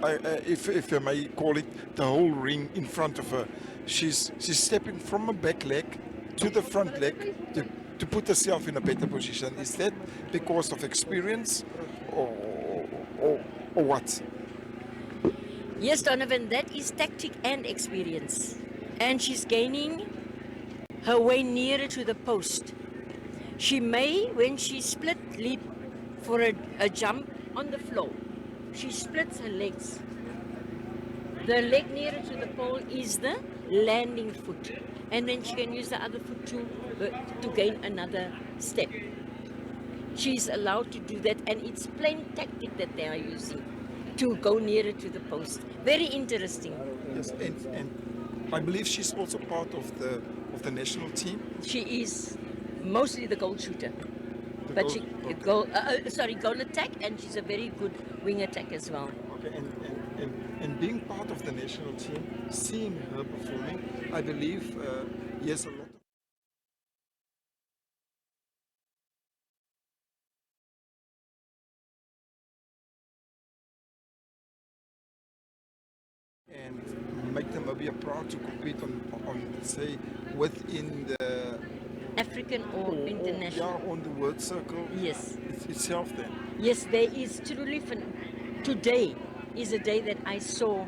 if I may call it, the whole ring in front of her. She's stepping from her back leg to the front leg to put herself in a better position. Is that because of experience or what? Yes, Donovan, that is tactic and experience. And she's gaining her way nearer to the post. She may, when she split leap for a jump on the floor, she splits her legs. The leg nearer to the pole is the landing foot. And then she can use the other foot to gain another step. She's allowed to do that, and it's plain tactic that they are using to go nearer to the post. Very interesting. Yes, and I believe she's also part of the national team. She is mostly the goal shooter, goal attack, and she's a very good wing attack as well. Okay, and being part of the national team, seeing her performing, I believe yes, a lot. And make Namibia proud to compete on say, within the African or international. Yeah, on the world circle. Yes. Itself then. Yes, there is truly today is a day that I saw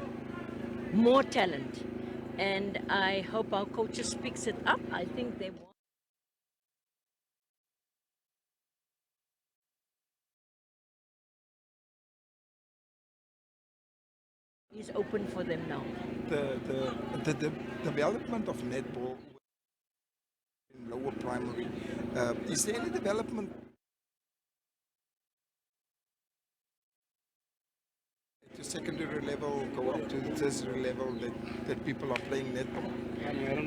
more talent, and I hope our coaches picks it up. I think they want. Is open for them now. The development of netball in lower primary, is there any development to secondary level, go up to the tertiary level that people are playing netball?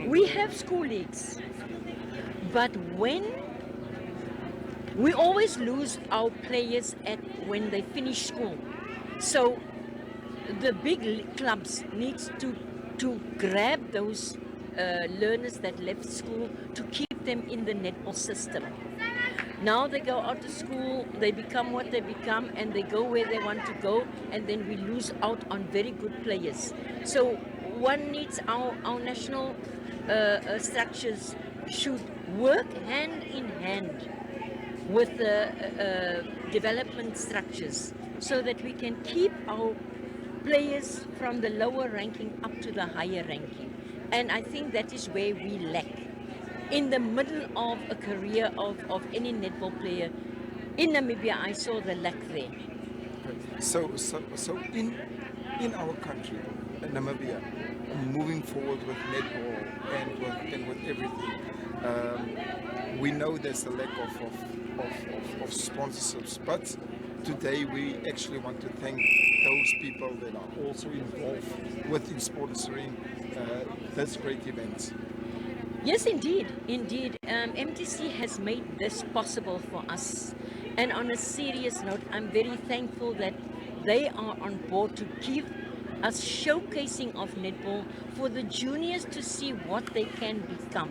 We have school leagues, but when we always lose our players when they finish school, so the big clubs need to grab those learners that left school to keep them in the netball system. Now they go out to school, they become what they become, and they go where they want to go, and then we lose out on very good players. So one needs our national structures should work hand in hand with the development structures so that we can keep our players from the lower ranking up to the higher ranking. And I think that is where we lack. In the middle of a career of any netball player, in Namibia, I saw the lack there. So in our country, Namibia, moving forward with netball and with everything, we know there's a lack of sponsorships, but today we actually want to thank those people that are also involved within sponsoring this great event. Yes, indeed. MTC has made this possible for us. And on a serious note, I'm very thankful that they are on board to give us showcasing of netball for the juniors to see what they can become.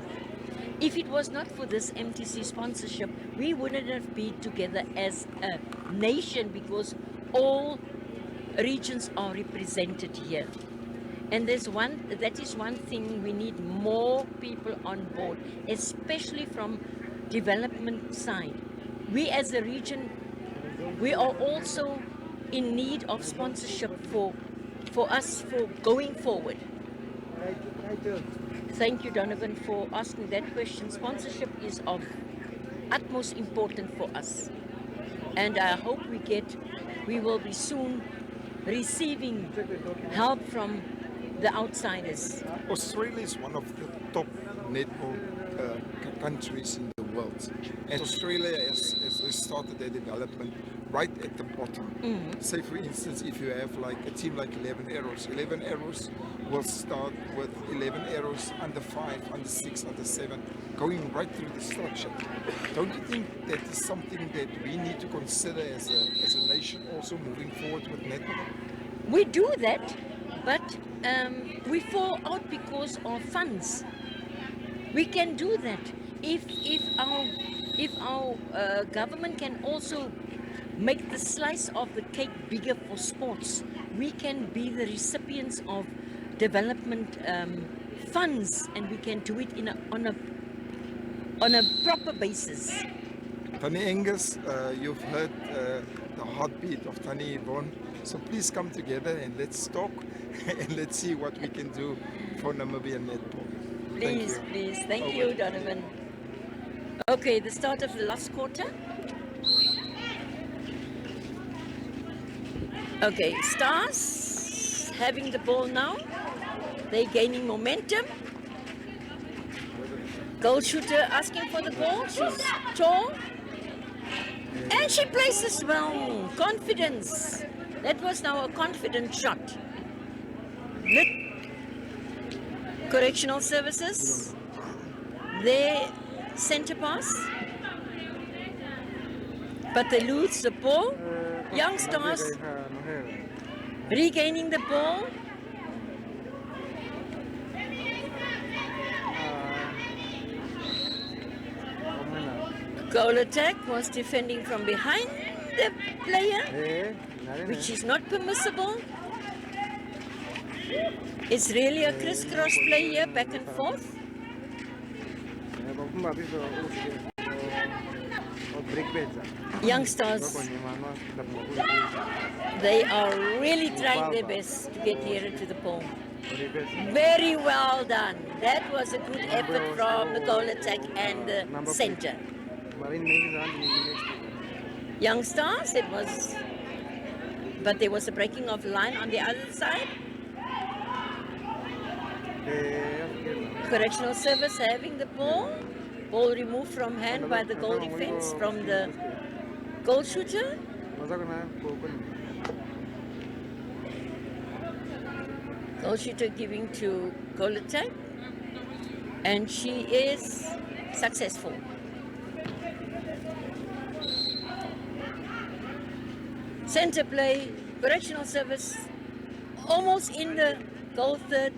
If it was not for this MTC sponsorship, we wouldn't have been together as a nation, because all regions are represented here. And that is one thing, we need more people on board, especially from development side. We as a region, we are also in need of sponsorship for us for going forward. Thank you, Donovan, for asking that question. Sponsorship is of utmost importance for us. And I hope we will be soon receiving help from the outsiders. Australia is one of the top netball countries in the world. And Australia has started their development right at the bottom. Say for instance, if you have like a team like 11 Arrows will start with 11 Arrows under 5, under 6, under 7, going right through the structure. Don't you think that is something that we need to consider as a nation also moving forward with netball? We do that, but we fall out because of funds. We can do that if our government can also make the slice of the cake bigger for sports. We can be the recipients of development funds, and we can do it on a proper basis. Tannie Angus, you've heard the heartbeat of Tannie Yvonne. So please come together and let's talk and let's see what we can do for Namibia Netball. Please, thank you, Donovan. Okay, the start of the last quarter. Okay, Stars having the ball now. They're gaining momentum. Goal shooter asking for the ball. She's tall. And she places well. Confidence. That was now a confident shot. Correctional Services. Their center pass. But they lose the ball. Young Stars regaining the ball. Goal attack was defending from behind the player, which is not permissible. It's really a crisscross play here, back and forth. Young Stars, they are really trying their best to get nearer to the ball. Very well done. That was a good effort from the goal attack and the center. Young Stars, it was, but there was a breaking of line on the other side. Correctional Service having the ball. Ball removed from hand by the goal defense from the goal shooter. Goal shooter giving to goal attack. And she is successful. Center play, Correctional Service almost in the goal third.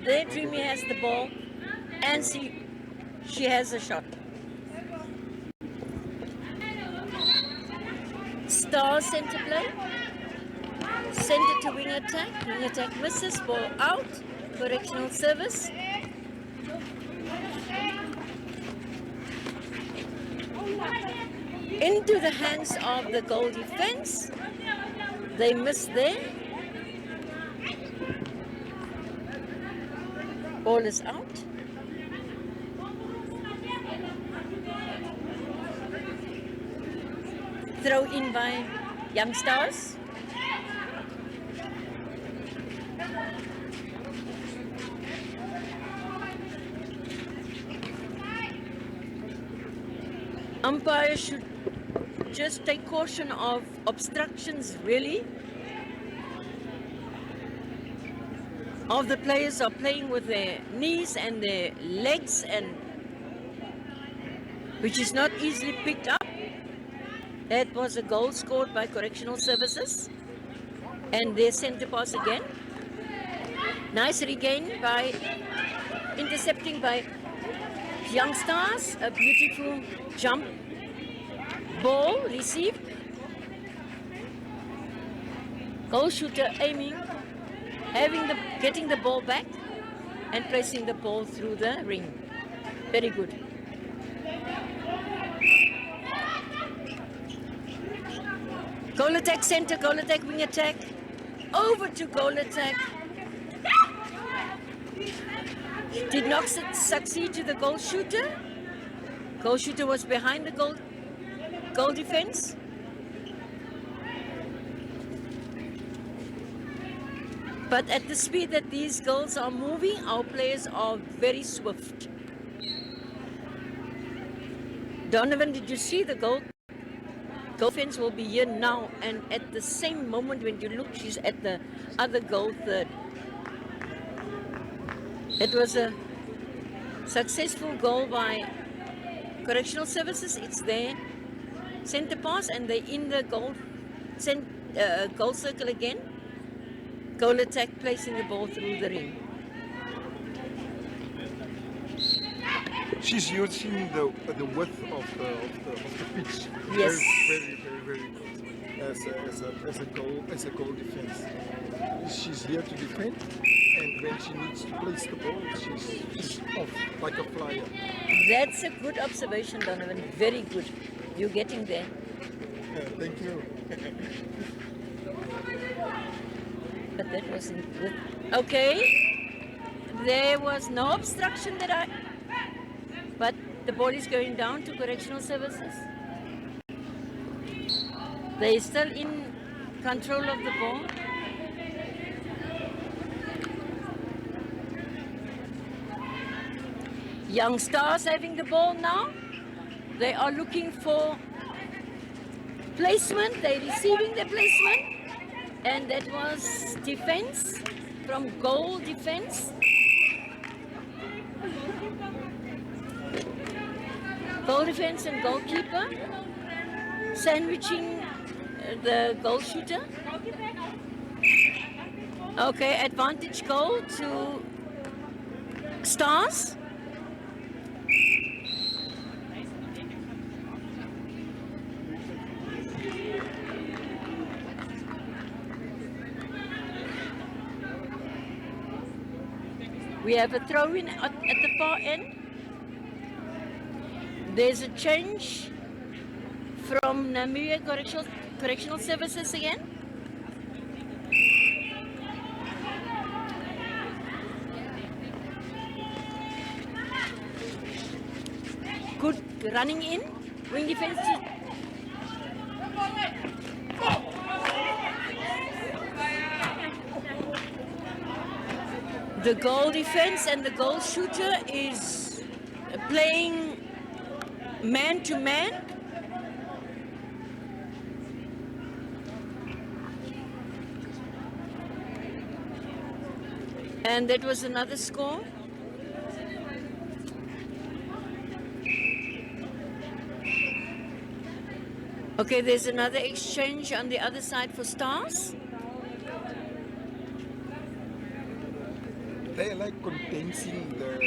There Dreamy has the ball and she has a shot. Star center play. Center to wing attack. Wing attack misses, ball out. Correctional Service. Into the hands of the goal defense. They miss there. Ball is out. Throw in by Young Stars. Umpire should just take caution of obstructions, really. Of the players are playing with their knees and their legs, and which is not easily picked up. That was a goal scored by Correctional Services. And their center pass again. Nice regain by intercepting by Young Stars. A beautiful jump ball received. Goal shooter aiming, getting the ball back and placing the ball through the ring. Very good. Goal attack center, goal attack wing attack. Over to goal attack. Did not succeed to the goal shooter. Goal shooter was behind the goal defense. But at the speed that these goals are moving, our players are very swift. Donovan, did you see the goal? Goal fence will be here now, and at the same moment when you look, she's at the other goal third. It was a successful goal by Correctional Services. It's their center pass, and they're in the goal circle again. Goal attack, placing the ball through the ring. She's using the width of the pitch. Yes. Very good. As a goal defense. She's here to defend, and when she needs to place the ball, she's off like a flyer. That's a good observation, Donovan. Very good. You're getting there. Thank you. But that wasn't good. Okay. There was no obstruction but the ball is going down to Correctional Services. They're still in control of the ball. Young Stars having the ball now. They are looking for placement. They're receiving the placement. And that was defense from goal defense. Goal defense and goalkeeper sandwiching the goal shooter. Okay, advantage goal to Stars. We have a throw-in at the far end. There's a change from Namibia Correctional Services again. Good running in. Wing defense. The goal defense and the goal shooter is playing man to man. And that was another score. Okay, there's another exchange on the other side for Stars. They like condensing the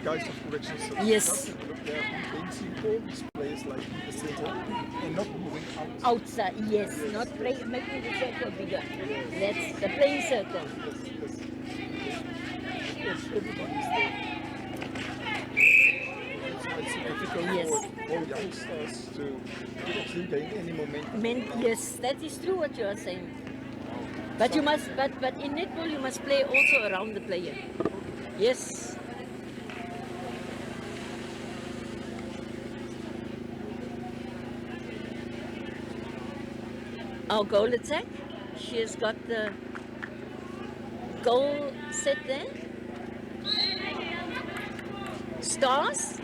guys of Correctional Services. Yes. They are condensing all these players like in the center and not moving out. Outside, yes, not making the circle bigger. That's the playing circle. Yes, everybody's there. It's difficult for youngsters to actually gain any momentum. Yes, that is true what you are saying. But you must, but in netball you must play also around the player. Yes. Our goal attack. She has got the goal set there. Stars.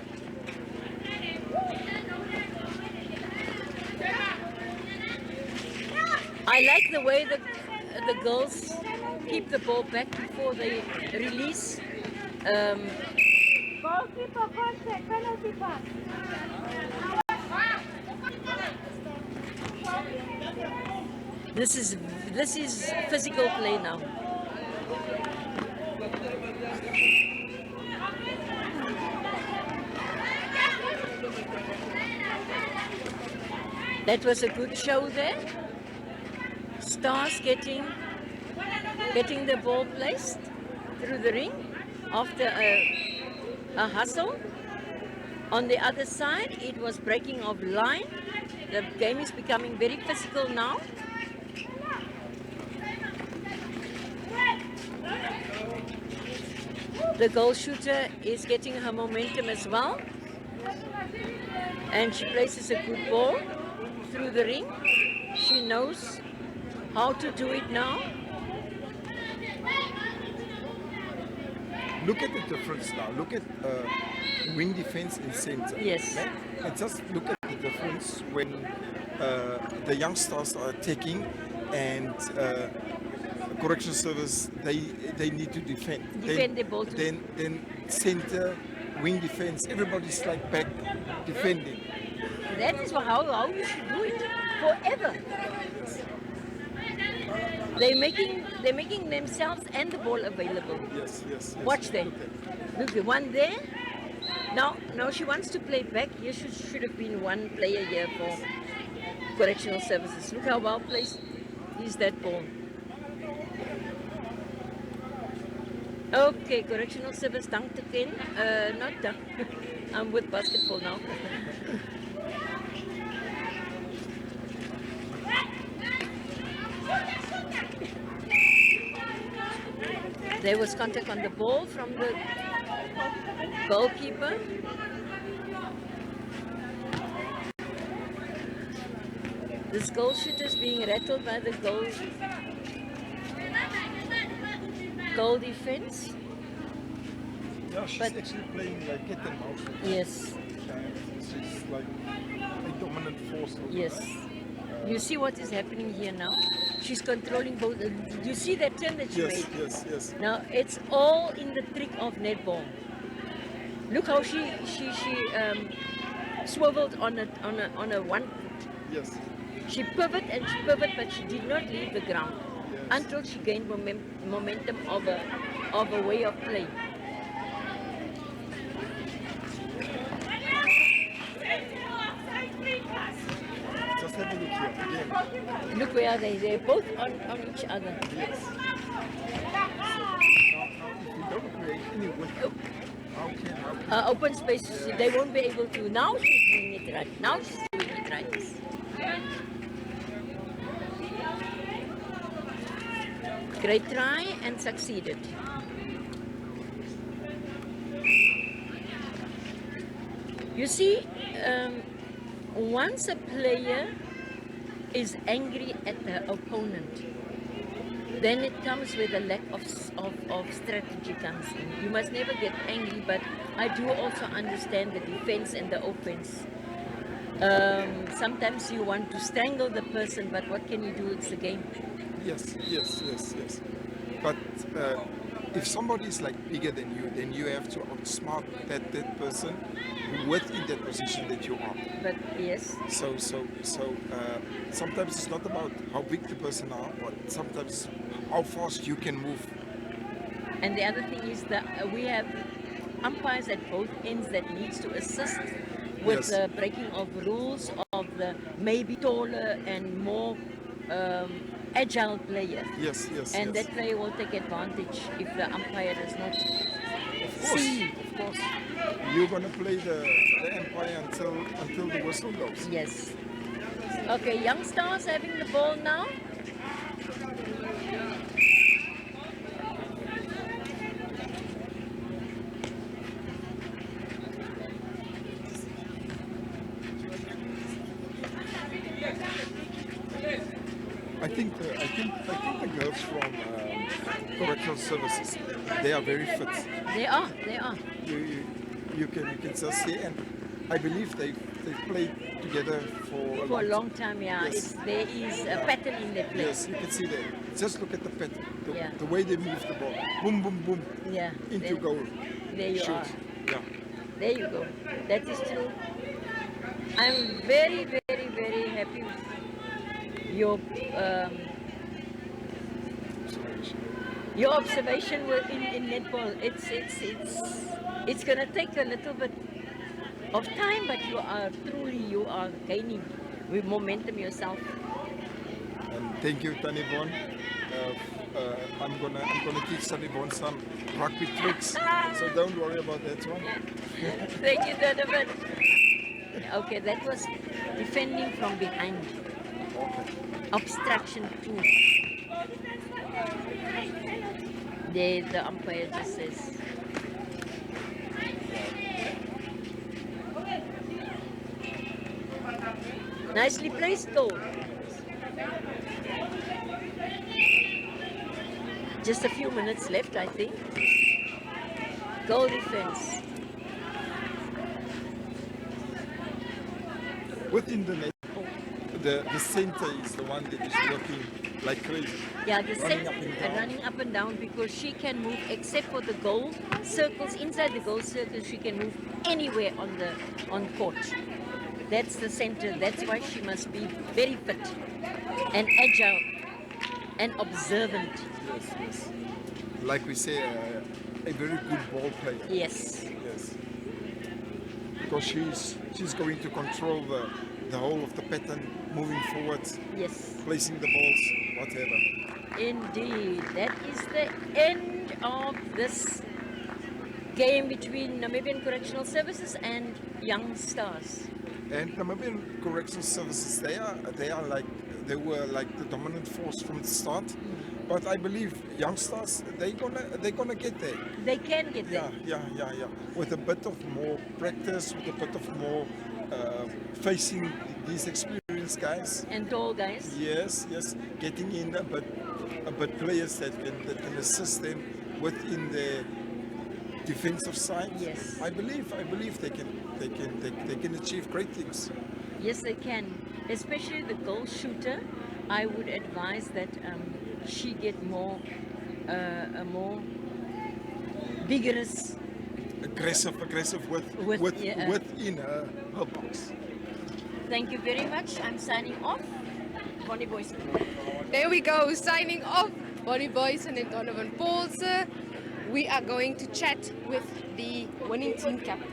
I like the way the girls keep the ball back before they release. Goalkeeper contact, penalty pass. This is physical play now. That was a good show there. Stars getting the ball placed through the ring after a hustle. On the other side, it was breaking of line. The game is becoming very physical now. The goal shooter is getting her momentum as well. And she places a good ball through the ring. She knows how to do it now. look at the difference now. Look at wing defense in center. Yes. Right? And just look at the difference when the youngsters are attacking and correctional service, they need to defend. Defend the ball too. Then center, wing defense, everybody's like back defending. That is how you should do it forever. They're making themselves and the ball available. Yes, yes. Watch them. Look, the one there. Now she wants to play back. Here should have been one player here for correctional services. Look how well placed is that ball. Okay, correctional service, dank again. Not dank. I'm with basketball now. There was contact on the ball from the goalkeeper. This goal shooter is being rattled by the goal defense. Yeah, she's But- actually playing like cat and mouse. Yes, She's like a dominant force. over yes. there. You see what is happening here now? She's controlling both. You see that turn that she Yes, made? yes, yes. Now it's all in the trick of netball. Look how she swiveled on a 1 foot. Yes. She pivoted, but she did not leave the ground Yes. until she gained momentum of a way of play. Just have a look here again. Look where they're both on each other. Yes. Now, if we don't create any width, how can Open spaces, they won't be able to. Now she's doing it right. Now she's doing it right. Great try and succeeded. You see, once a player is angry at the opponent, then it comes with a lack of strategy comes in. You must never get angry, but I do also understand the defense and the offense. Sometimes you want to strangle the person, but what can you do? It's a game. Yes, yes, yes, yes. But if somebody is like bigger than you, then you have to outsmart that person within that position that you are. But yes, So sometimes it's not about how big the person are, but sometimes how fast you can move. and the other thing is that we have umpires at both ends that needs to assist with Yes. the breaking of rules of the maybe taller and more agile player. Yes, yes, And yes. that player will take advantage if the umpire does not Of course, see. of course. You're gonna play the umpire until the whistle goes. Yes. Okay, young stars having the ball now. I think the girls from correctional services, they are very fit. They are. You can just see, and I believe they played together for For a long time, yeah. Yes. There is a pattern in their play. Yes, you can see that. Just look at the pattern, Yeah. the way they move the ball, boom, boom, boom, Yeah. into Then- goal. There you Shoot. are. Yeah. There you go. That is true. I'm very, very, very happy with your observation in netball. It's gonna take a little bit of time, but you are gaining with momentum yourself. And thank you, Tanivon. I'm gonna teach Tanivon some rugby tricks, so don't worry about that one. Thank you, Donovan. Okay, that was defending from behind. Okay. Obstruction too. The umpire just says. Nicely placed goal. Just a few minutes left, I think. Goal defense. Within the net, the center is the one that is working like crazy. Yeah, the Running center up and down. running up and down because she can move except for the goal circles. Inside the goal circles, she can move anywhere on court. That's the center. That's why she must be very fit and agile and observant. Yes, yes. Like we say, a very good ball player. Yes. Yes. Because she's going to control the whole of the pattern, moving forward, Yes. placing the balls, whatever. Indeed. That is the end of this game between Namibian Correctional Services and Young Stars. And Namibian Correctional Services, they were like the dominant force from the start. But I believe youngsters, they're gonna get there. They can get there. Yeah. With a bit of more practice, with a bit of more facing these experienced guys. And tall guys. Yes. Getting in a bit players that can assist them within the defensive side. Yes. I believe they can achieve great things. Yes, they can. Especially the goal shooter. I would advise that she get a more vigorous. Aggressive within her box. Thank you very much. I'm signing off. Bonnie Boyce. There we go, signing off. Bonnie Boyson and Donovan Paulse. We are going to chat with the winning team captain.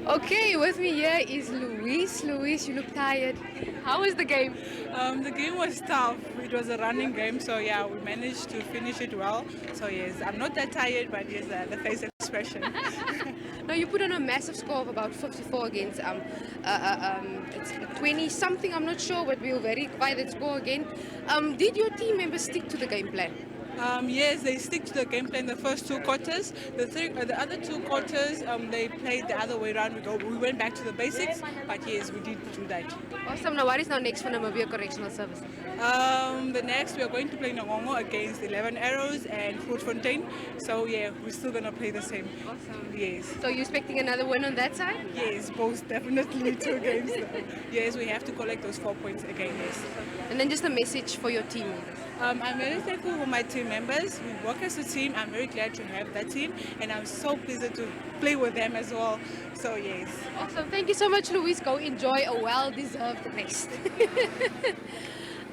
Okay, with me here is Luis. Luis, you look tired. How was the game? The game was tough. It was a running game, so yeah, we managed to finish it well. So yes, I'm not that tired, but yes, the face expression. No, you put on a massive score of about 54 against it's 20 something. I'm not sure, but we will verify that score again. Did your team members stick to the game plan? Yes, they stick to the game plan the first two quarters. The other two quarters, they played the other way around. We went back to the basics, but yes, we did do that. Awesome. Now, what is now next for Namibia Correctional Service? The next, we are going to play Ngongo against 11 Arrows and Grootfontein. So yeah, we're still going to play the same. Awesome. Yes. So you're expecting another win on that side? Yes, both definitely 2 games. Yes, we have to collect those 4 points again, yes. And then just a message for your team. I'm very thankful for my team members. We work as a team. I'm very glad to have that team, and I'm so pleased to play with them as well. So yes. Awesome. Thank you so much, Luis. Go enjoy a well-deserved rest.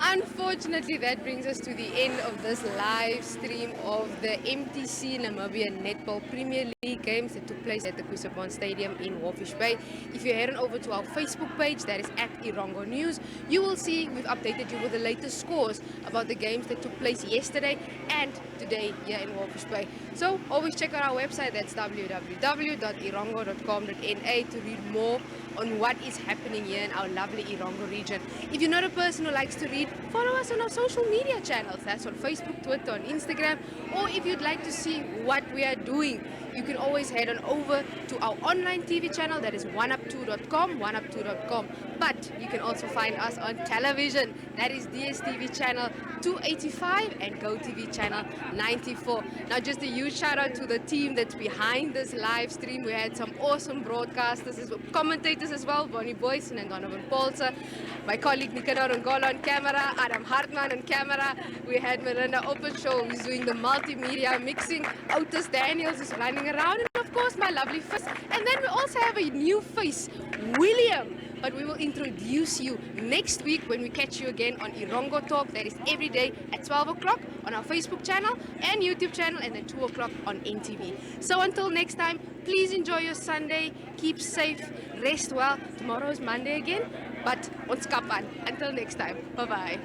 Unfortunately, that brings us to the end of this live stream of the MTC Namibia Netball Premier League games that took place at the Kusapon Stadium in Walvis Bay. If you head on over to our Facebook page, that is at Irongo News, you will see we've updated you with the latest scores about the games that took place yesterday and today here in Walvis Bay. So always check out our website, that's www.irongo.com.na to read more on what is happening here in our lovely Irongo region. If you're not a person who likes to read, follow us on our social media channels. That's on Facebook, Twitter, on Instagram. Or if you'd like to see what we are doing, you can always head on over to our online TV channel, that is oneup2.com, oneup2.com. But you can also find us on television, that is DSTV channel 285 and GoTV channel 94. Now just a huge shout out to the team that's behind this live stream. We had some awesome broadcasters, commentators as well, Bonnie Boyson and Donovan Paulse. My colleague Nicanor Ngolo on camera, Adam Hartman on camera. We had Melinda Openshaw who's doing the multimedia mixing. Otis Daniels is running around, and of course my lovely face. And then we also have a new face, William. But we will introduce you next week when we catch you again on Irongo Talk. That is every day at 12 o'clock on our Facebook channel and YouTube channel, and then 2 o'clock on NTV. So until next time, please enjoy your Sunday, keep safe, rest well. Tomorrow is Monday again, but ons kapan. Until next time, bye-bye.